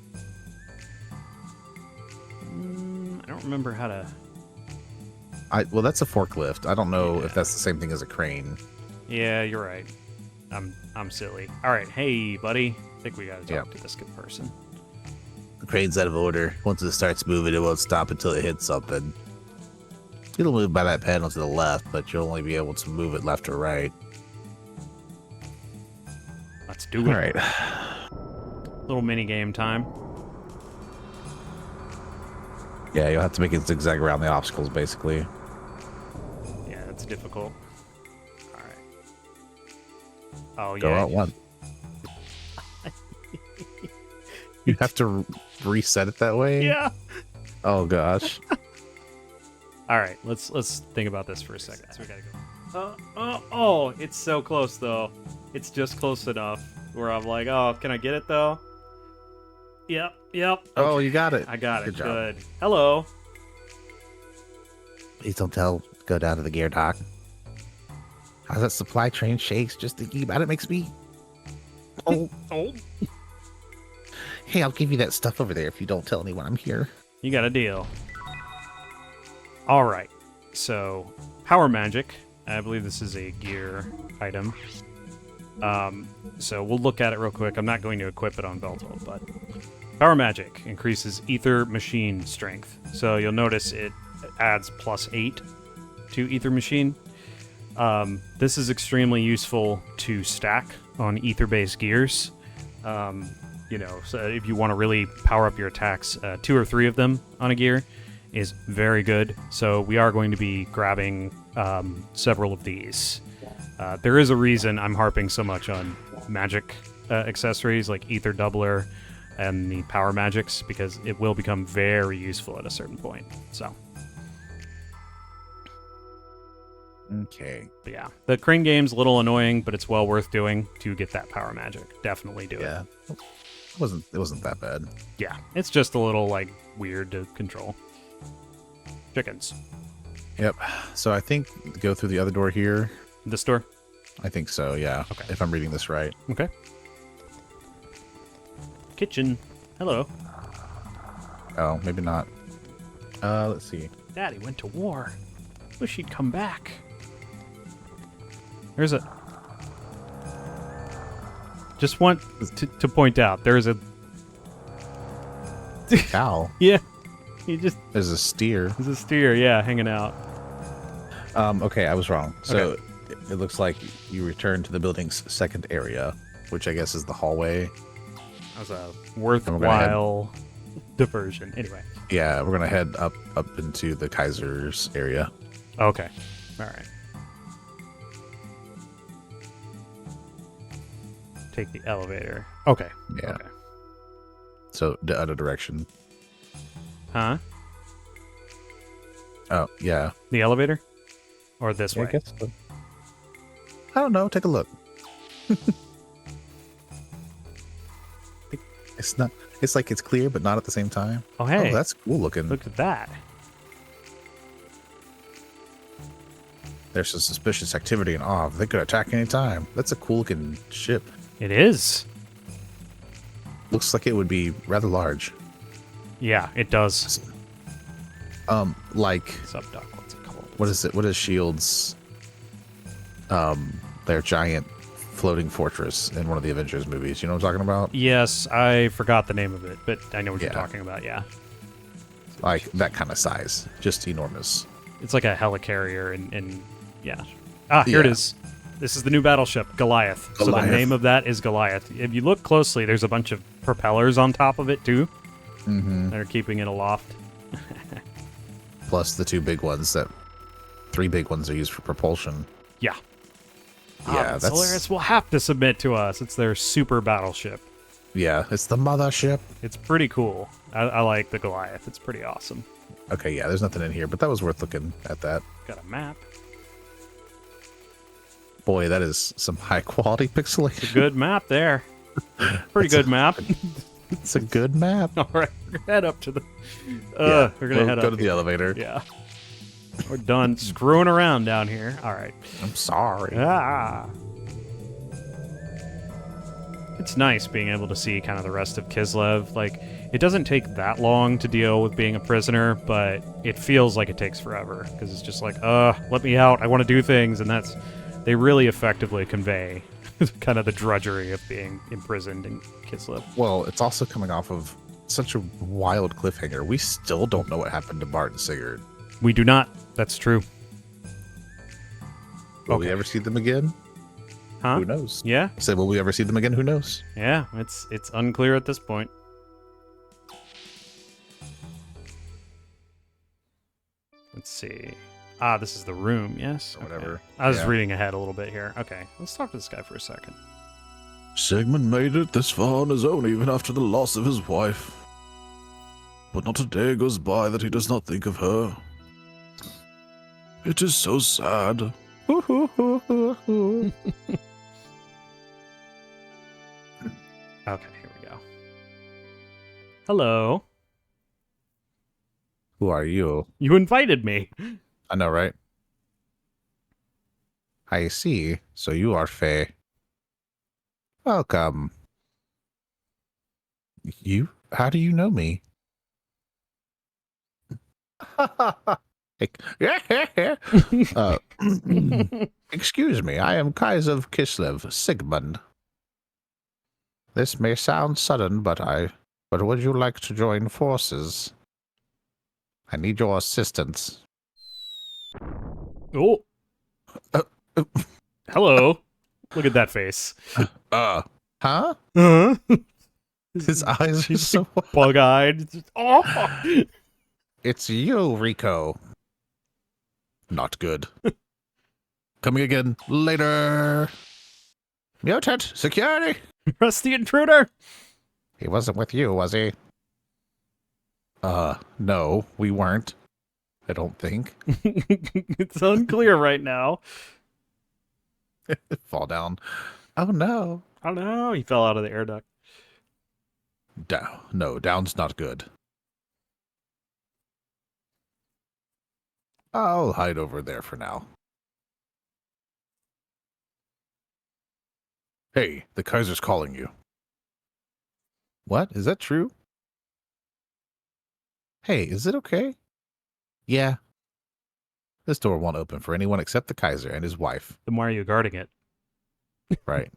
I don't remember how to... Well, that's a forklift. I don't know if that's the same thing as a crane. Yeah, you're right. I'm silly. All right. Hey, buddy. I think we got to talk to this good person. The crane's out of order. Once it starts moving, it won't stop until it hits something. It'll move by that panel to the left, but you'll only be able to move it left or right. Let's do it. All right. Little mini game time. Yeah, you'll have to make it zigzag around the obstacles, basically. Yeah, that's difficult. All right. Oh, Go yeah. out one. You have to reset it that way? Yeah. Oh, gosh. All right. Let's think about this for a second. So we got to go. Oh, it's so close, though. It's just close enough where I'm like, oh, can I get it, though? Yep. Oh, you got it. I got it. Good job. Good. Hello. Please don't go down to the gear dock. How's that supply train shakes? Just thinking about it makes me... Oh, hey, I'll give you that stuff over there if you don't tell anyone I'm here. You got a deal. All right. So, power magic. I believe this is a gear item. So we'll look at it real quick. I'm not going to equip it on Veltal, but power magic increases ether machine strength. So you'll notice it adds +8 to ether machine. This is extremely useful to stack on ether-based gears. So if you want to really power up your attacks, 2 or 3 of them on a gear is very good. So we are going to be grabbing several of these. There is a reason I'm harping so much on magic accessories like Ether Doubler and the Power Magics, because it will become very useful at a certain point. So, Okay. but yeah, the crane game's a little annoying, but it's well worth doing to get that Power Magic. Definitely do Yeah. it. It wasn't that bad. Yeah, it's just a little like weird to control. Chickens. Yep. So I think go through the other door here. This door? I think so, yeah. Okay. If I'm reading this right. Okay. Kitchen. Hello. Oh, maybe not. Let's see. Daddy went to war. Wish he'd come back. There's a... Just want to point out, there's a... Cow. Yeah. He just... There's a steer. There's a steer, yeah, hanging out. Okay, I was wrong. So Okay. it looks like you return to the building's second area, which I guess is the hallway. That was a worthwhile diversion. Anyway. Yeah, we're gonna head up into the Kaiser's area. Okay. All right. Take the elevator. Okay. Yeah. Okay. So the other direction. Huh? Oh, yeah. The elevator? Or this way? I guess so. I don't know. Take a look. It's not. It's like it's clear, but not at the same time. Oh, hey. Oh, that's cool looking. Look at that. There's some suspicious activity in awe. They could attack any time. That's a cool looking ship. It is. Looks like it would be rather large. Yeah, it does. Like Subduck, what's it called? what is it? What is Shield's? Their giant floating fortress in one of the Avengers movies. You know what I'm talking about? Yes, I forgot the name of it, but I know what you're Yeah. talking about, yeah. Like that kind of size, just enormous. It's like a helicarrier and yeah. Ah, here it Yeah. is. This is the new battleship, Goliath. So the Goliath. name of that is Goliath. If you look closely, there's a bunch of propellers on top of it, too, Mm-hmm. that are keeping it aloft. Plus the three big ones are used for propulsion. Yeah. Yeah, the Solaris will have to submit to us. It's their super battleship. Yeah, it's the mothership. It's pretty cool. I like the Goliath. It's pretty awesome. Okay, yeah, there's nothing in here, but that was worth looking at that. Got a map. Boy, that is some high quality pixelation. Good map there. Pretty good map. It's a good map. All right, we're gonna head up to the. Yeah, We're gonna we'll head go up to the here. elevator. Yeah. We're done screwing around down here. All right. I'm sorry. Ah. It's nice being able to see kind of the rest of Kislev. Like, it doesn't take that long to deal with being a prisoner, but it feels like it takes forever because it's just like, let me out. I want to do things, and they really effectively convey kind of the drudgery of being imprisoned in Kislev. Well, it's also coming off of such a wild cliffhanger. We still don't know what happened to Bart and Sigurd. We do not. That's true. Will Okay. we ever see them again? Huh? Who knows? Yeah. I said, will we ever see them again? Who knows? Yeah. It's unclear at this point. Let's see. Ah, this is the room, yes? Or whatever. Okay. I was Yeah. reading ahead a little bit here. Okay, let's talk to this guy for a second. Sigmund made it this far on his own even after the loss of his wife. But not a day goes by that he does not think of her. It is so sad. Okay, here we go. Hello. Who are you? You invited me. I know, right? I see. So you are Faye. Welcome. You? How do you know me? uh, excuse me, I am Kaiser of Kislev, Sigmund. This may sound sudden, but would you like to join forces? I need your assistance. Oh. Hello. Look at that face. Huh? Huh? His eyes are He's so bug-eyed. Oh! it's you, Rico. Not good. Coming again later. Mutant security. Rusty intruder. He wasn't with you, was he? No, we weren't. I don't think. It's unclear right now. Fall down. Oh no. I don't know. He fell out of the air duct. Down. No, down's not good. I'll hide over there for now. Hey, the Kaiser's calling you. What? Is that true? Hey, is it okay? Yeah. This door won't open for anyone except the Kaiser and his wife. Then why are you guarding it? Right.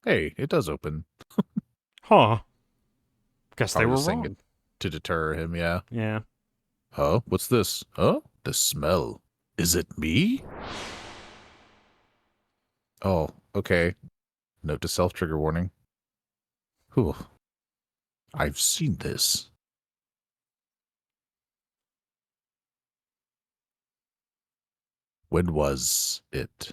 Hey, it does open. Huh. Guess they Probably were just saying wrong. it to deter him, yeah. Yeah. Huh? What's this? Huh? The smell. Is it me? Oh, okay. Note to self, trigger warning. Whew. I've seen this. When was it?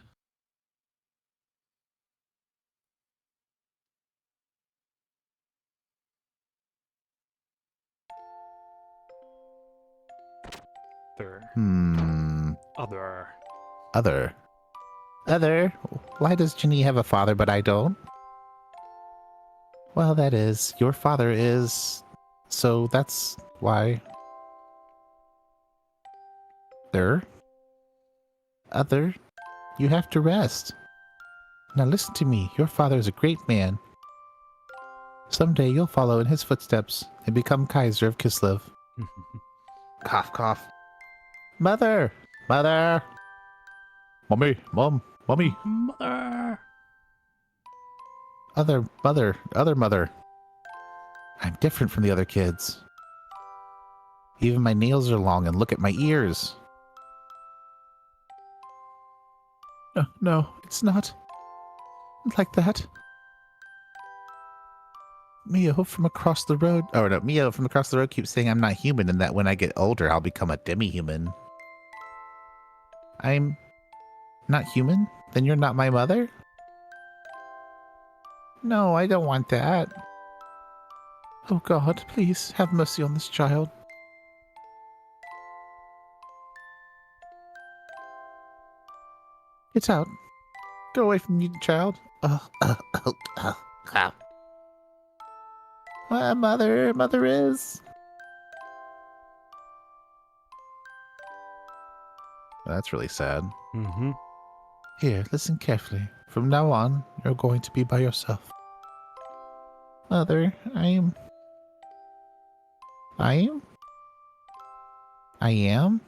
Other. Other? Why does Ginny have a father but I don't? Well, that is, your father is... So that's why... Other, you have to rest. Now listen to me, your father is a great man. Someday you'll follow in his footsteps and become Kaiser of Kislev. Cough, cough. Mother! Mother! Mommy! Mom! Mommy! Mother. Other mother. I'm different from the other kids. Even my nails are long and look at my ears. No, it's not like that. Mio from across the road. Oh no, Mio from across the road keeps saying I'm not human and that when I get older I'll become a demi-human. I'm not human? Then you're not my mother? No, I don't want that. Oh God, please have mercy on this child. Get out. Go away from me, child. Mother is. That's really sad. Mm-hmm. Here, listen carefully. From now on, you're going to be by yourself. Mother, I am.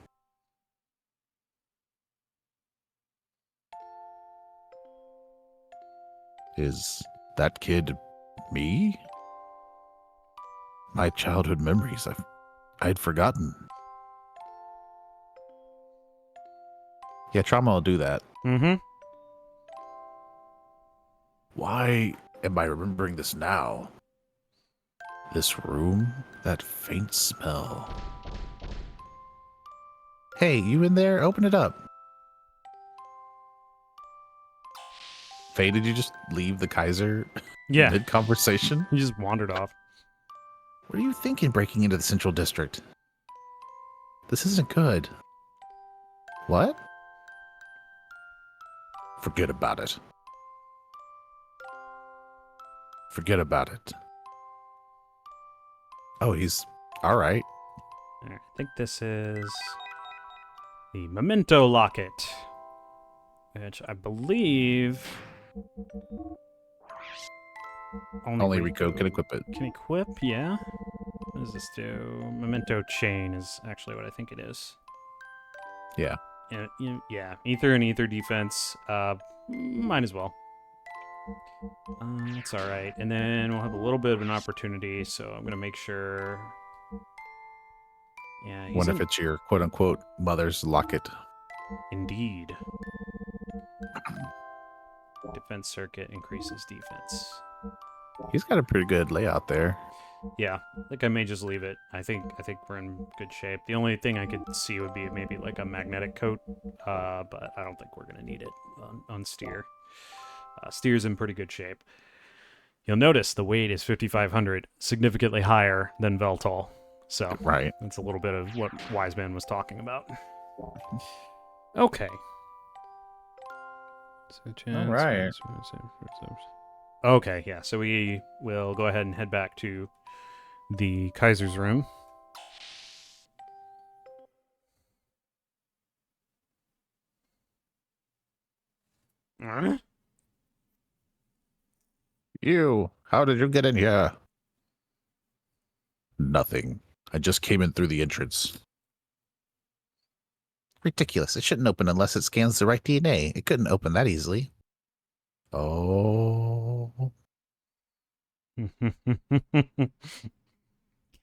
Is that kid me? My childhood memories, I'd forgotten. Yeah, trauma will do that. Mm-hmm. Why am I remembering this now? This room, that faint smell. Hey, you in there? Open it up. Faye, did you just leave the Kaiser Yeah. mid-conversation? He just wandered off. What are you thinking breaking into the Central District? This isn't good. What? Forget about it. Forget about it. Oh, he's all right. I think this is the Memento Locket, which I believe Only Rico can equip it. can equip. Yeah. What does this do? Memento Chain is actually what I think it is. Yeah. Yeah. Ether and Ether defense. Might as well. That's all right. And then we'll have a little bit of an opportunity, so I'm gonna make sure. Yeah. What if it's your quote-unquote mother's locket? Indeed. Defense circuit increases defense. He's got a pretty good layout there. Yeah, I think I may just leave it. I think we're in good shape. The only thing I could see would be maybe like a magnetic coat, but I don't think we're gonna need it on steer. Steer's in pretty good shape. You'll notice the weight is 5,500, significantly higher than Veltol. So Right. that's a little bit of what Wiseman was talking about. Okay. All right. Okay, yeah. So we will go ahead and head back to the Kaiser's room. You, how did you get in here? Nothing. I just came in through the entrance. Ridiculous. It shouldn't open unless it scans the right DNA. It couldn't open that easily. Oh.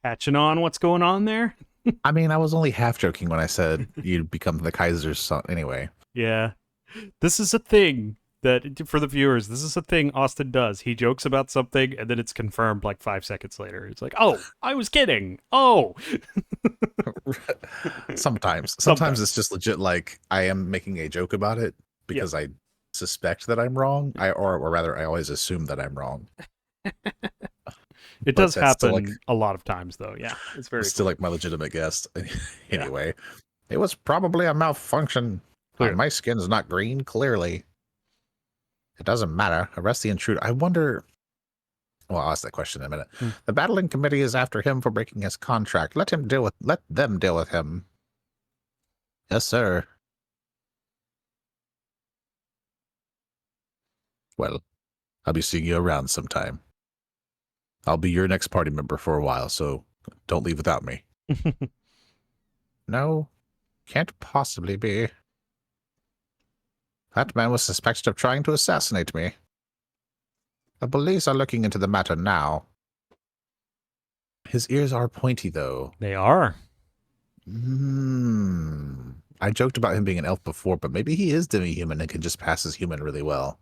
Catching on what's going on there? I mean, I was only half joking when I said you'd become the Kaiser's son. Anyway. Yeah. This is a thing that, for the viewers, this is a thing Austin does. He jokes about something, and then it's confirmed like 5 seconds later. It's like, oh, I was kidding. Oh. Sometimes it's just legit like I am making a joke about it because I suspect that I'm wrong. Or rather, I always assume that I'm wrong. It does happen a lot of times, though. Yeah, it's very still like my legitimate guess. Anyway, it was probably a malfunction. My skin is not green, clearly. It doesn't matter. Arrest the intruder. I wonder... Well, I'll ask that question in a minute. The battling committee is after him for breaking his contract. Let them deal with him. Yes, sir. Well, I'll be seeing you around sometime. I'll be your next party member for a while, so don't leave without me. No, can't possibly be. That man was suspected of trying to assassinate me. The police are looking into the matter now. His ears are pointy, though. They are. I joked about him being an elf before, but maybe he is demi-human and can just pass as human really well.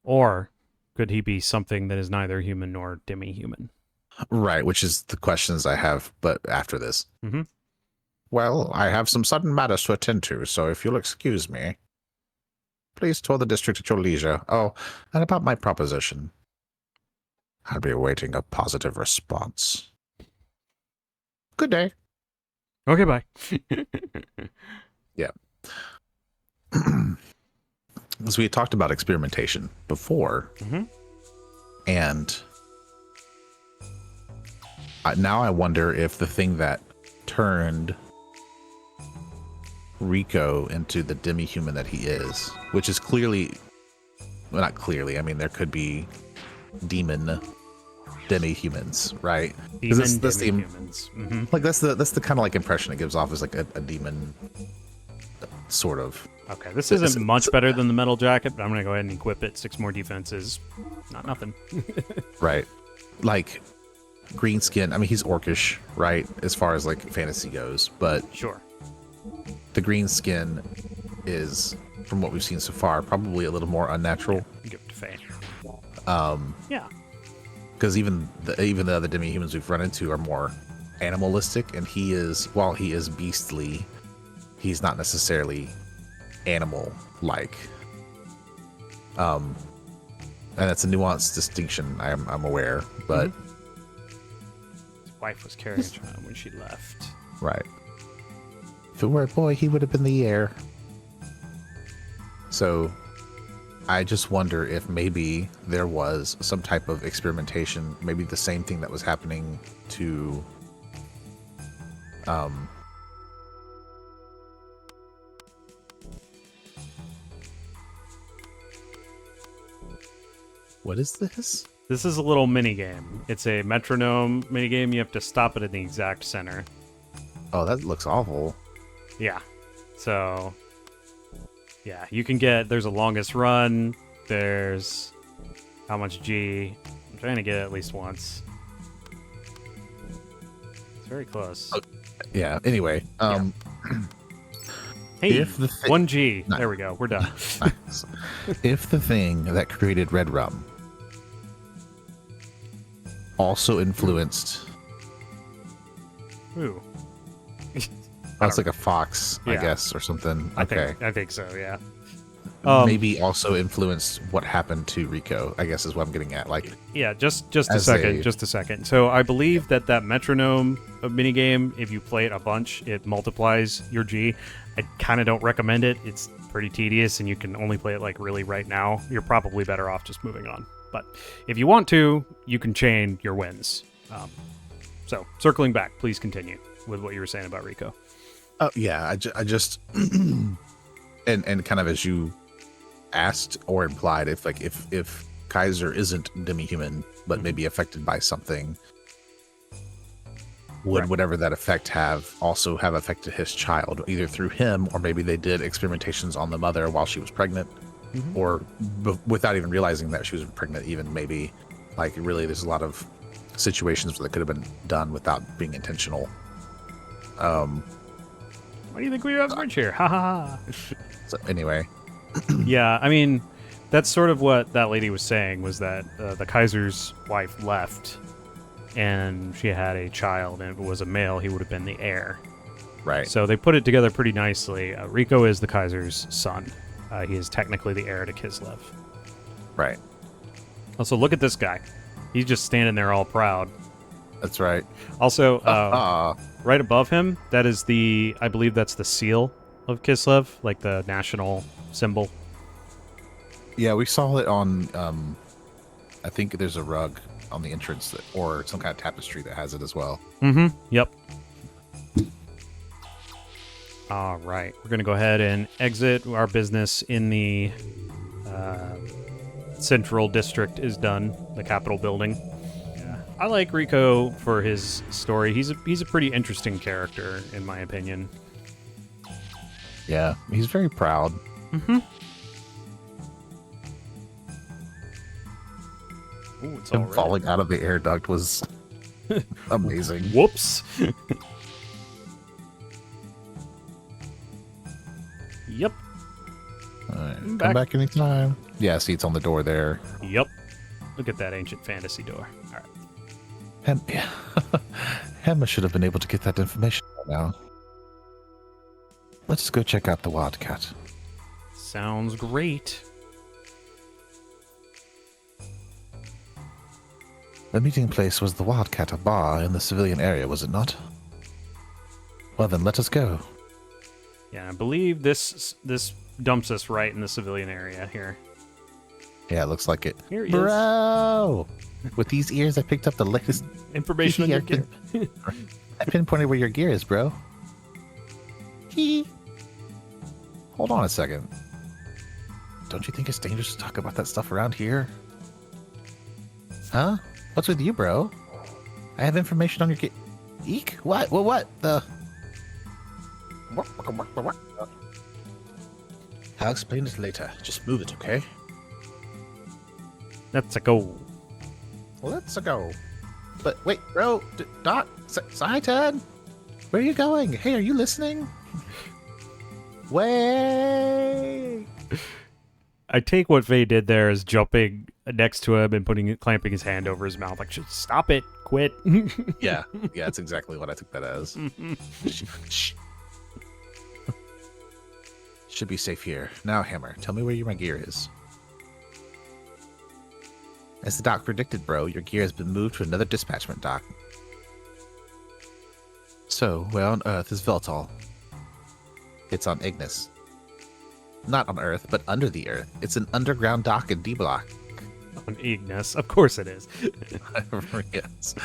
Or could he be something that is neither human nor demi-human? Right, which is the questions I have, but after this. Mm-hmm. Well, I have some sudden matters to attend to, so if you'll excuse me. Please tour the district at your leisure. Oh, and about my proposition. I'll be awaiting a positive response. Good day. Okay, bye. Yeah. As we had talked about experimentation before, and now I wonder if the thing that turned Rico into the demi-human that he is, which is clearly, well, not clearly, I mean, there could be demon demi-humans, right? Demon demi-humans. Like that's the kind of like impression it gives off as like a demon, sort of. Okay, this isn't much better than the metal jacket, but I'm gonna go ahead and equip it. 6 more defenses, not nothing. Right, like green skin. I mean, he's orcish, right, as far as like fantasy goes, but sure. The green skin is, from what we've seen so far, probably a little more unnatural. Yeah, give it to Faye. Yeah. Because even the other demi-humans we've run into are more animalistic, and while he is beastly, he's not necessarily animal-like. And that's a nuanced distinction, I'm aware, but... His wife was carrying him when she left. Right. If it were a boy, he would have been the heir. So, I just wonder if maybe there was some type of experimentation, maybe the same thing that was happening to, what is this? This is a little mini game. It's a metronome mini game. You have to stop it in the exact center. Oh, that looks awful. Yeah. So, yeah, you can get, there's a longest run, there's how much G. I'm trying to get it at least once. It's very close. Yeah, anyway, Hey, If the 1G. There we go. We're done. Nice. If the thing that created red rum also influenced, Ooh. that's like a fox, I Yeah. guess, or something. I Okay. think so, yeah. Maybe also influenced what happened to Rico, I guess is what I'm getting at. Like, Yeah, just a as second, a- just a second. So I believe that metronome minigame, if you play it a bunch, it multiplies your G. I kind of don't recommend it. It's pretty tedious, and you can only play it like really right now. You're probably better off just moving on. But if you want to, you can chain your wins. So circling back, please continue with what you were saying about Rico. oh yeah, I just and kind of as you asked or implied, if Kaiser isn't demi-human but maybe affected by something, would Right. whatever that effect have affected his child, either through him or maybe they did experimentations on the mother while she was pregnant, or without even realizing that she was pregnant. Even maybe, like, really, there's a lot of situations where that could have been done without being intentional. What do you think we have Rich here? Ha ha ha. So anyway, Yeah, I mean, that's sort of what that lady was saying, was that the Kaiser's wife left and she had a child, and if it was a male, he would have been the heir. right? So they put it together pretty nicely. Rico is the Kaiser's son. He is technically the heir to Kislev. Right. Also, look at this guy. He's just standing there all proud. That's right. Also, Ah, right above him, that is I believe that's the seal of Kislev, like the national symbol. yeah, we saw it on. I think there's a rug on the entrance or some kind of tapestry that has it as well. Mm-hmm. Yep. All right. We're going to go ahead and exit. Our business in the central district is done, the Capitol building. Yeah. I like Rico for his story. He's a pretty interesting character, in my opinion. Yeah, he's very proud. Mm-hmm. Ooh, it's all Him red. falling out of the air duct was amazing. Whoops. Yep. All right, Back. come back anytime. Yeah, see, it's on the door there. Yep. Look at that ancient fantasy door. All right. Yeah. Emma should have been able to get that information by now. Let's go check out the Wildcat. Sounds great. The meeting place was the Wildcat, a bar in the civilian area, was it not? Well then, let us go. Yeah, I believe this dumps us right in the civilian area here. Yeah, it looks like it. Here he is. Bro! With these ears, I picked up the latest Information on your gear. I pinpointed where your gear is, bro. Hee. Hold on a second. Don't you think it's dangerous to talk about that stuff around here? Huh? What's with you, bro? I have information on your gear. Eek? What? What? The... I'll explain it later. Just move it, okay? Let's go. Let's go. But wait, bro, Doc, Saitan, where are you going? Hey, are you listening? Wait. I take what Faye did there as jumping next to him and clamping his hand over his mouth, like, stop it, quit. Yeah, that's exactly what I took that as. Shh. Should be safe here. Now, Hammer, tell me where my gear is. As the doc predicted, bro, your gear has been moved to another dispatchment dock. So, where on Earth is Veltal? It's on Ignis. Not on Earth, but under the Earth. It's an underground dock in D-Block. On Ignis, of course it is. Yes.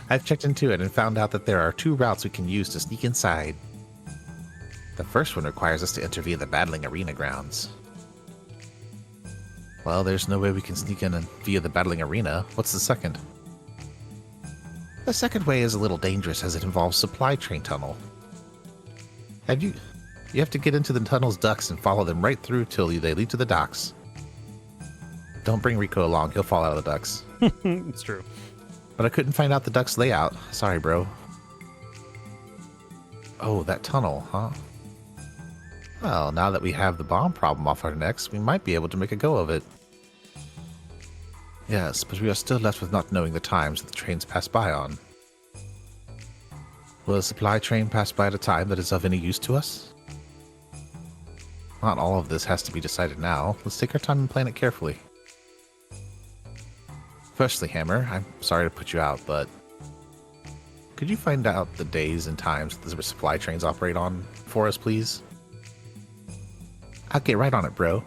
I've checked into it and found out that there are 2 routes we can use to sneak inside. The first one requires us to enter via the battling arena grounds. Well, there's no way we can sneak in via the battling arena. What's the second? The second way is a little dangerous as it involves supply train tunnel. You have to get into the tunnel's ducts and follow them right through till they lead to the docks. Don't bring Rico along, he'll fall out of the ducts. It's true. But I couldn't find out the ducts layout. Sorry, bro. Oh, that tunnel, huh? Well, now that we have the bomb problem off our necks, we might be able to make a go of it. Yes, but we are still left with not knowing the times that the trains pass by on. Will a supply train pass by at a time that is of any use to us? Not all of this has to be decided now. Let's take our time and plan it carefully. Firstly, Hammer, I'm sorry to put you out, but could you find out the days and times that the supply trains operate on for us, please? I'll get right on it, bro.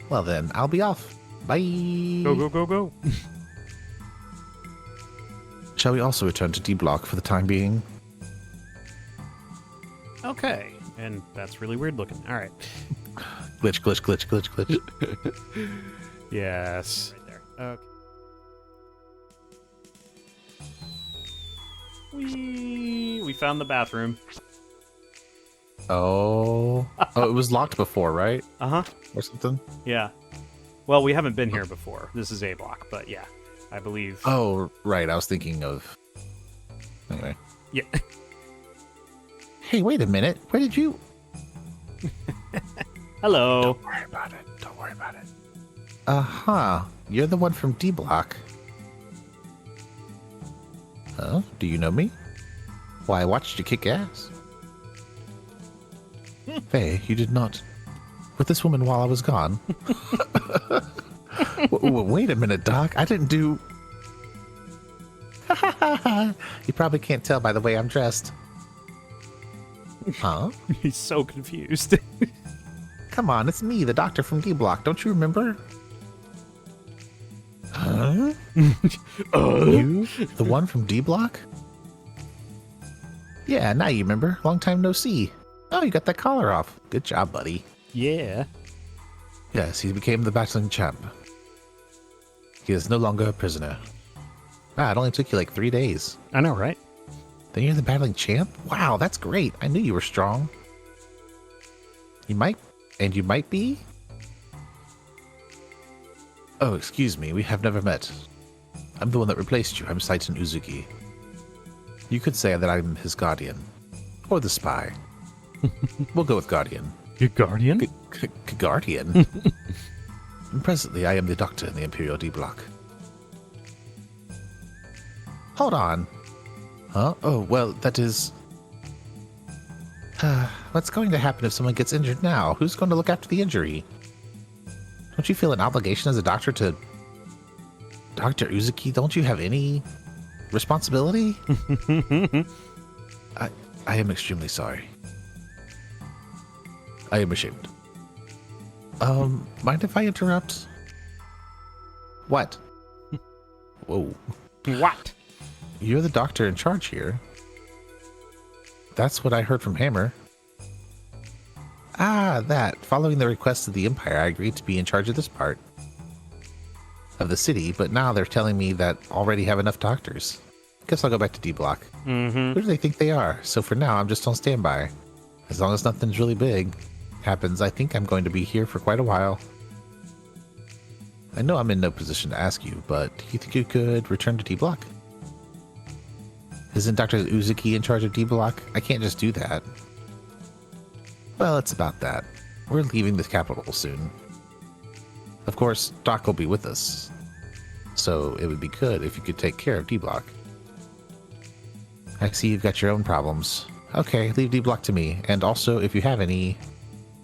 Well then, I'll be off. Bye! Go, go, go, go. Shall we also return to D Block for the time being? Okay. And that's really weird looking. All right. Glitch, glitch, glitch, glitch, glitch. Yes. Right there. Okay. We found the bathroom. Oh. Oh, it was locked before, right? Uh-huh. Or something? Yeah. Well, we haven't been here before. This is A block, but yeah, I believe. Oh, right. I was thinking of... Anyway. Yeah. Hey, wait a minute. Where did you... Hello. Don't worry about it. Don't worry about it. Uh-huh. You're the one from D Block. Huh? Do you know me? Why, I watched you kick ass. Faye, you did not... With this woman while I was gone? Wait a minute, Doc. I didn't do... You probably can't tell by the way I'm dressed. Huh? He's so confused. Come on, it's me, the doctor from D Block. Don't you remember? Huh? You? The one from D Block? Yeah, now you remember. Long time no see. Oh, you got that collar off. Good job, buddy. Yeah. Yes, he became the battling champ. He is no longer a prisoner. Ah, it only took you like 3 days. I know, right? Then you're the battling champ? Wow, that's great. I knew you were strong. You might be? Oh, excuse me, we have never met. I'm the one that replaced you. I'm Saiton Uzuki. You could say that I'm his guardian. Or the spy. We'll go with guardian. Your guardian? Guardian? And presently, I am the doctor in the Imperial D Block. Hold on. Huh? Oh, well, that is... What's going to happen if someone gets injured now? Who's going to look after the injury? Don't you feel an obligation as a doctor to... Dr. Uzuki, don't you have any responsibility? I am extremely sorry. I am ashamed. Mind if I interrupt? What? Whoa. What? You're the doctor in charge here. That's what I heard from Hammer. Ah, that. Following the request of the Empire, I agreed to be in charge of this part of the city, but now they're telling me that already have enough doctors. Guess I'll go back to D Block. Mm-hmm. Who do they think they are? So for now, I'm just on standby. As long as nothing's really big happens, I think I'm going to be here for quite a while. I know I'm in no position to ask you, but do you think you could return to D Block? Isn't Dr. Uzuki in charge of D Block? I can't just do that. Well, it's about that. We're leaving the capital soon. Of course, Doc will be with us. So it would be good if you could take care of D Block. I see you've got your own problems. Okay, leave D Block to me. And also, if you have any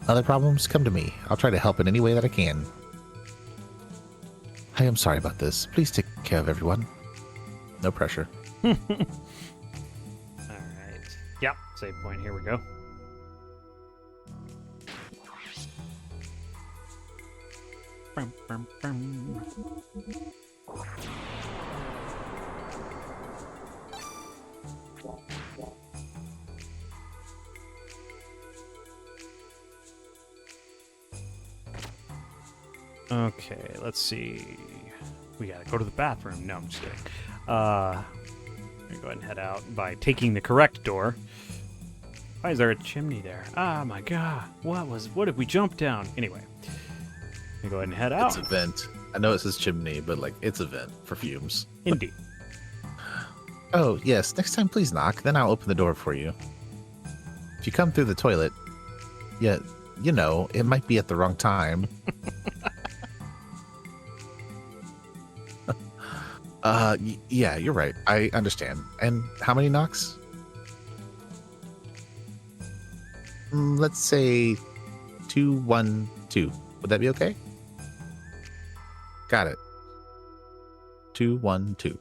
other problems, come to me. I'll try to help in any way that I can. I am sorry about this. Please take care of everyone. No pressure. All right. Yep. Save point. Here we go. Okay, let's see. We gotta go to the bathroom. No, I'm just kidding. I'm gonna go ahead and head out by taking the correct door. Why is there a chimney there? Ah, my God. What did we jump down? Anyway, I'm gonna go ahead and head out. It's a vent. I know it says chimney, but like it's a vent for fumes. Indeed. Oh, yes. Next time, please knock. Then I'll open the door for you. If you come through the toilet, yeah, it might be at the wrong time. Yeah, you're right. I understand. And how many knocks? Let's say 2, 1, 2. Would that be okay? Got it. 2, 1, 2.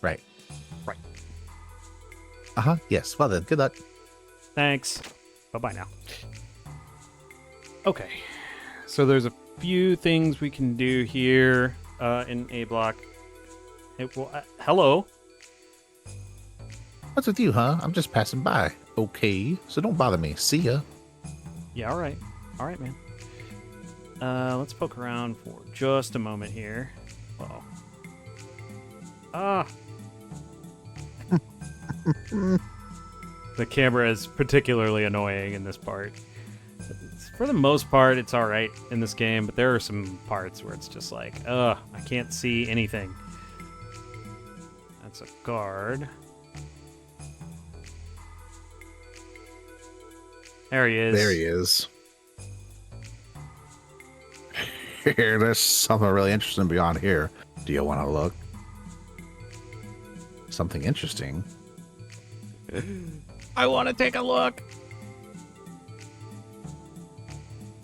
Right. Yes. Well then, good luck. Thanks. Bye-bye now. Okay. So there's a few things we can do here in A block. Hello. What's with you, huh? I'm just passing by. Okay, so don't bother me. See ya. Yeah, all right. All right, man. Let's poke around for just a moment here. Uh-oh. Ah. The camera is particularly annoying in this part. For the most part, it's all right in this game, but there are some parts where it's just like, I can't see anything. That's a guard. There he is. There he is. Here, there's something really interesting beyond here. Do you want to look? Something interesting? I want to take a look.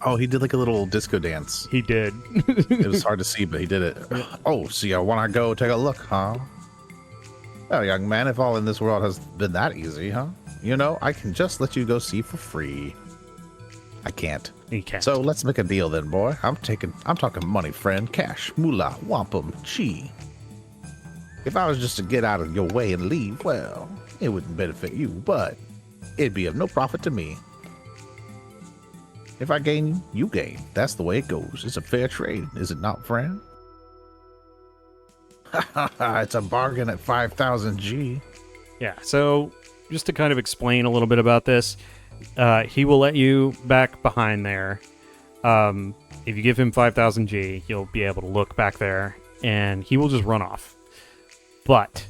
Oh, he did like a little disco dance. He did. It was hard to see, but he did it. Oh, so you want to go take a look, huh? Well, young man, if all in this world has been that easy, huh? I can just let you go see for free. I can't. He can't. So let's make a deal then, boy. I'm talking money, friend. Cash, moolah, wampum, chi. If I was just to get out of your way and leave, well, it wouldn't benefit you, but it'd be of no profit to me. If I gain, you gain. That's the way it goes. It's a fair trade, is it not, friend? It's a bargain at 5,000 G. Yeah, so just to kind of explain a little bit about this, he will let you back behind there. If you give him 5,000 G, you'll be able to look back there, and he will just run off. But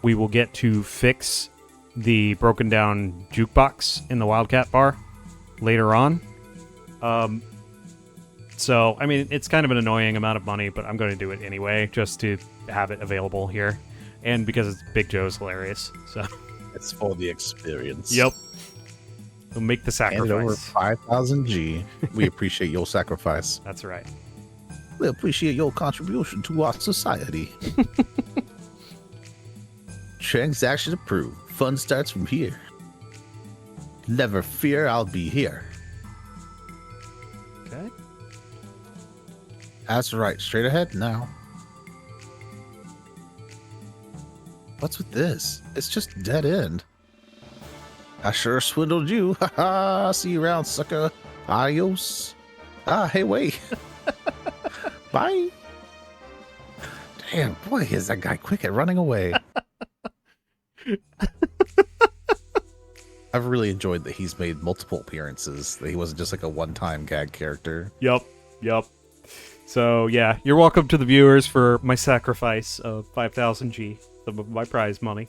we will get to fix the broken down jukebox in the Wildcat bar later on. So, I mean, it's kind of an annoying amount of money, but I'm going to do it anyway, just to have it available here. And because Big Joe's hilarious, so... It's for the experience. Yep. We'll make the sacrifice. Hand it over 5,000 G. We appreciate your sacrifice. That's right. We appreciate your contribution to our society. Transaction approved. Fun starts from here. Never fear, I'll be here. Okay. That's right. Straight ahead now. What's with this? It's just dead end. I sure swindled you. Ha ha. See you around, sucker. Adios. Hey, wait. Bye. Damn, boy, is that guy quick at running away. I've really enjoyed that he's made multiple appearances, that he wasn't just like a one-time gag character. Yep. So, yeah, you're welcome to the viewers for my sacrifice of 5,000 G, some of my prize money.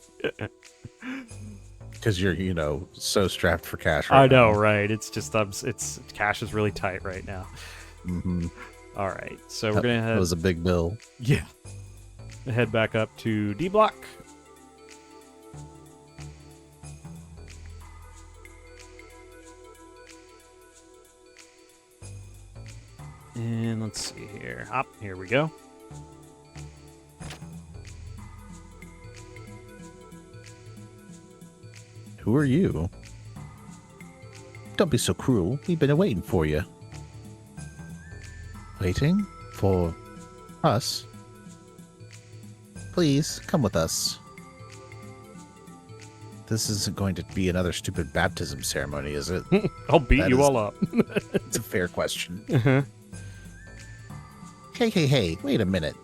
Because you're, so strapped for cash right I know, now. right? It's just, cash is really tight right now. Mm-hmm. All right, so we're going to head... That was a big bill. Yeah. Head back up to D block. And let's see here. Here we go. Who are you? Don't be so cruel. We've been waiting for you. Waiting? For us? Please, come with us. This isn't going to be another stupid baptism ceremony, is it? I'll beat you all up. It's a fair question. Uh-huh. Hey, wait a minute.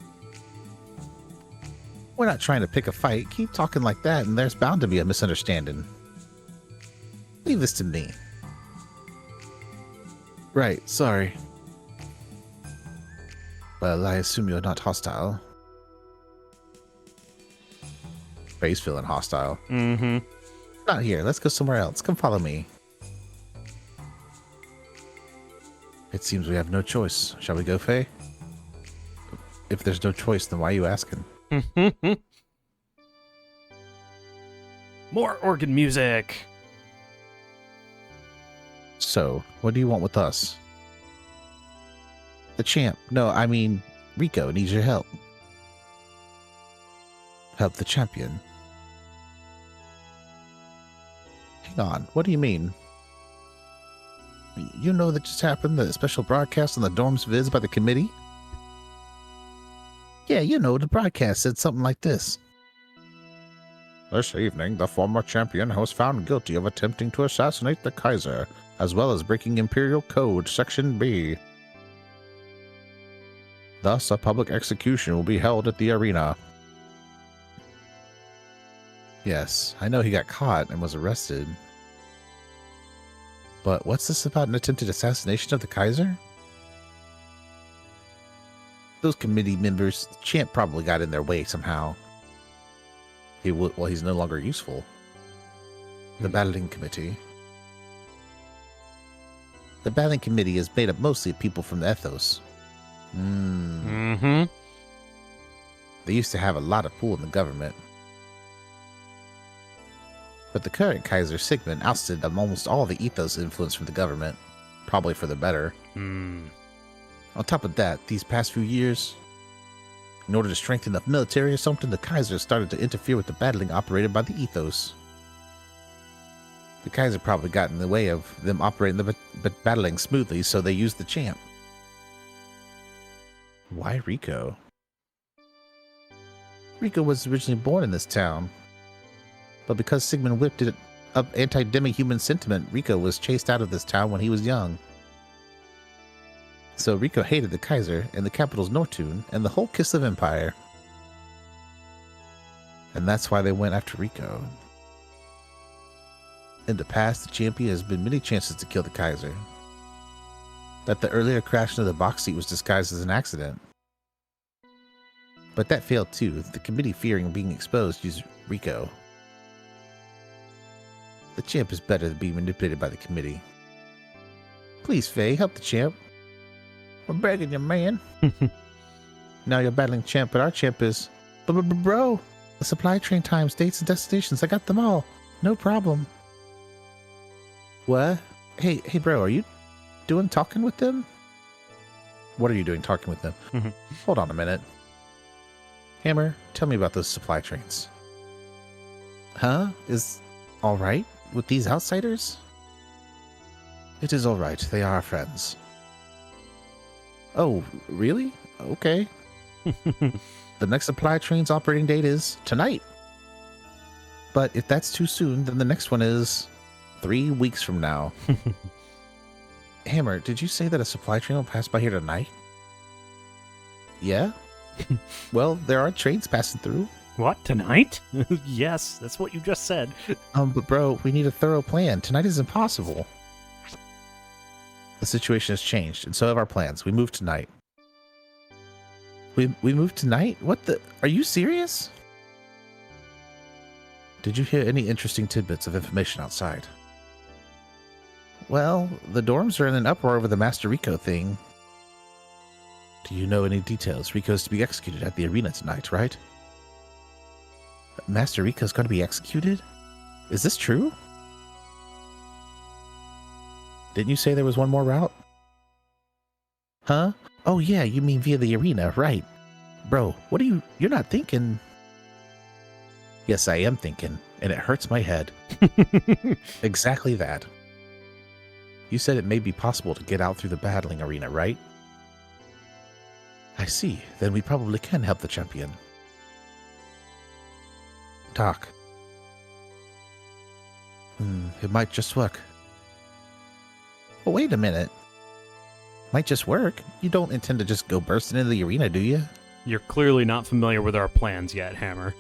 We're not trying to pick a fight. Keep talking like that, and there's bound to be a misunderstanding. Leave this to me. Right, sorry. Well, I assume you're not hostile. He's feeling hostile. Mm-hmm. Not here. Let's go somewhere else. Come follow me. It seems we have no choice. Shall we go, Faye? If there's no choice, then why are you asking? More organ music. So, what do you want with us? The champ. No, I mean, Rico needs your help. Help the champion. Hang on, what do you mean? You know that just happened, the special broadcast on the dorms viz by the committee? Yeah, you know, the broadcast said something like this. This evening, the former champion was found guilty of attempting to assassinate the Kaiser, as well as breaking Imperial Code Section B. Thus, a public execution will be held at the arena. Yes, I know he got caught and was arrested. But what's this about an attempted assassination of the Kaiser? Those committee members, the champ probably got in their way somehow. He's no longer useful. The battling committee. The battling committee is made up mostly of people from the ethos. They used to have a lot of pull in the government. But the current Kaiser Sigmund ousted almost all the ethos influence from the government, probably for the better. On top of that, these past few years, in order to strengthen the military or something, the Kaiser started to interfere with the battling operated by the ethos. The Kaiser probably got in the way of them operating the battling smoothly, so they used the champ. Why Rico? Rico was originally born in this town, but because Sigmund whipped it up anti-demi-human sentiment, Rico was chased out of this town when he was young. So Rico hated the Kaiser and the capital's Nortune and the whole Kislev Empire. And that's why they went after Rico. In the past, the champion has been many chances to kill the Kaiser. That the earlier crash into the box seat was disguised as an accident. But that failed too. The committee, fearing being exposed, used Rico. The champ is better than being manipulated by the committee. Please, Faye, help the champ. We're begging you, man. Now you're battling champ, but our champ is... Bro, the supply train times, dates, and destinations, I got them all. No problem. What? Hey, bro, are you talking with them? What are you doing talking with them? Hold on a minute. Hammer, tell me about those supply trains. Huh? Is all right with these outsiders? It is all right. They are our friends. Oh, really? Okay. The next supply train's operating date is tonight. But if that's too soon, then the next one is 3 weeks from now. Hammer, did you say that a supply train will pass by here tonight? Yeah? Well, there are trains passing through. What, tonight? Yes, that's what you just said. But bro, we need a thorough plan. Tonight is impossible. The situation has changed, and so have our plans. We move tonight. We move tonight? What the? Are you serious? Did you hear any interesting tidbits of information outside? Well, the dorms are in an uproar over the Master Rico thing. Do you know any details? Rico's to be executed at the arena tonight, right? Master Rico's going to be executed? Is this true? Didn't you say there was one more route? Huh? Oh yeah, you mean via the arena, right. Bro, what are you're not thinking? Yes, I am thinking, and it hurts my head. Exactly that. You said it may be possible to get out through the battling arena, right? I see. Then we probably can help the champion. Doc. It might just work. Well, wait a minute. Might just work. You don't intend to just go bursting into the arena, do you? You're clearly not familiar with our plans yet, Hammer.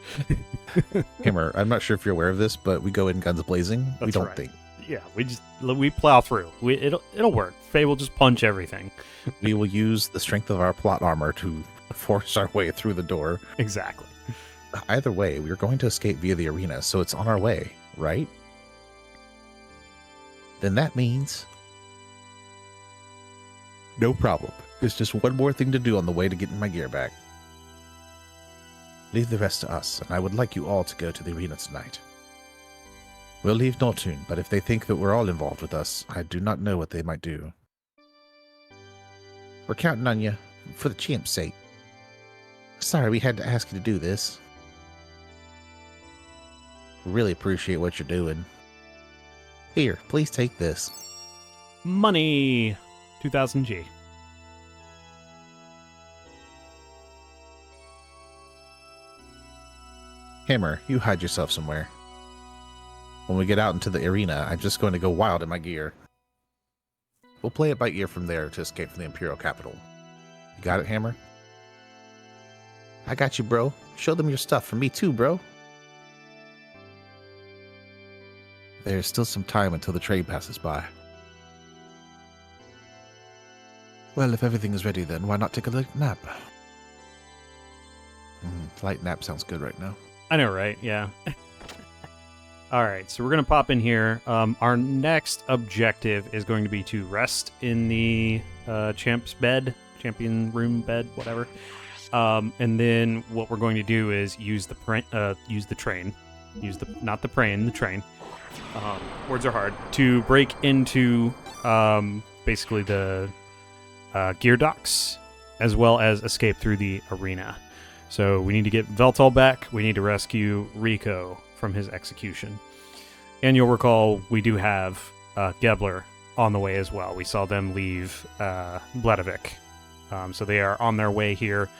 Hammer, I'm not sure if you're aware of this, but we go in guns blazing. That's we don't right. think. Yeah, we plow through. It'll work. Faye will just punch everything. We will use the strength of our plot armor to force our way through the door. Exactly. Either way, we are going to escape via the arena, so it's on our way, right? Then that means No problem. There's just one more thing to do on the way to getting my gear back. Leave the rest to us, and I would like you all to go to the arena tonight. We'll leave Nortune, but if they think that we're all involved with us, I do not know what they might do. We're counting on you, for the champ's sake. Sorry we had to ask you to do this. Really appreciate what you're doing. Here, please take this. Money! 2000 G. Hammer, you hide yourself somewhere. When we get out into the arena, I'm just going to go wild in my gear. We'll play it by ear from there to escape from the Imperial capital. You got it, Hammer? I got you, bro. Show them your stuff for me too, bro. There's still some time until the train passes by. Well, if everything is ready then, why not take a light nap? Light nap sounds good right now. I know, right? Yeah. All right, so we're going to pop in here. Our next objective is going to be to rest in the champion room bed, whatever. And then what we're going to do is use the train. Words are hard. To break into basically the gear docks, as well as escape through the arena. So we need to get Veltal back. We need to rescue Rico from his execution. And you'll recall we do have Gebler on the way as well. We saw them leave Bledavik. So they are on their way here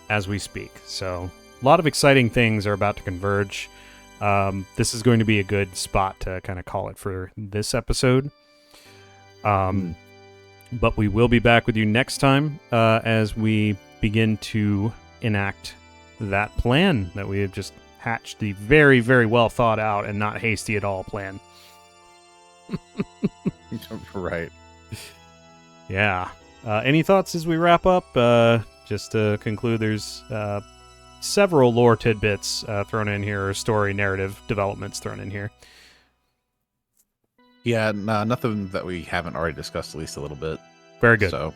as we speak. So a lot of exciting things are about to converge. This is going to be a good spot to kind of call it for this episode. But we will be back with you next time as we begin to enact that plan that we have just hatched, the very, very well thought out and not hasty at all plan. Right. Yeah. Any thoughts as we wrap up? Just to conclude, there's several lore tidbits thrown in here, or story narrative developments thrown in here. Yeah, nothing that we haven't already discussed at least a little bit. Very good. So.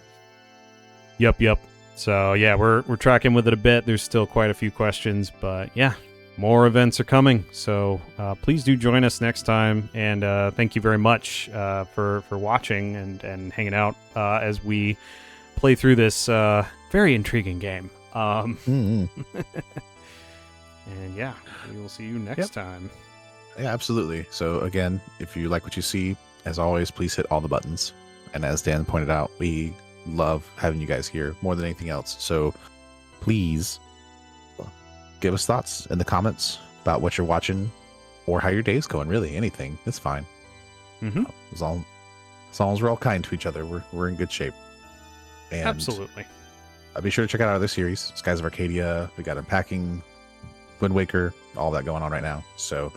Yep. So yeah, we're tracking with it a bit. There's still quite a few questions, but yeah, more events are coming. So please do join us next time, and thank you very much for watching and hanging out as we play through this very intriguing game. And yeah, we will see you next time. Yeah, absolutely. So again, if you like what you see, as always, please hit all the buttons. And as Dan pointed out, we love having you guys here more than anything else. So please give us thoughts in the comments about what you're watching or how your day's going. Really, anything. It's fine. As long as we're all kind to each other, we're in good shape. And absolutely. Be sure to check out our other series, Skies of Arcadia. We got Unpacking, Wind Waker, all that going on right now. So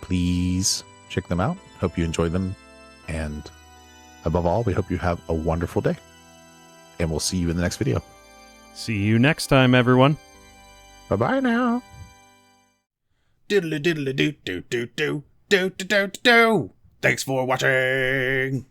please check them out. Hope you enjoy them. And above all, we hope you have a wonderful day. And we'll see you in the next video. See you next time, everyone. Bye-bye now. Diddly diddly do do do do do do do do. Thanks for watching.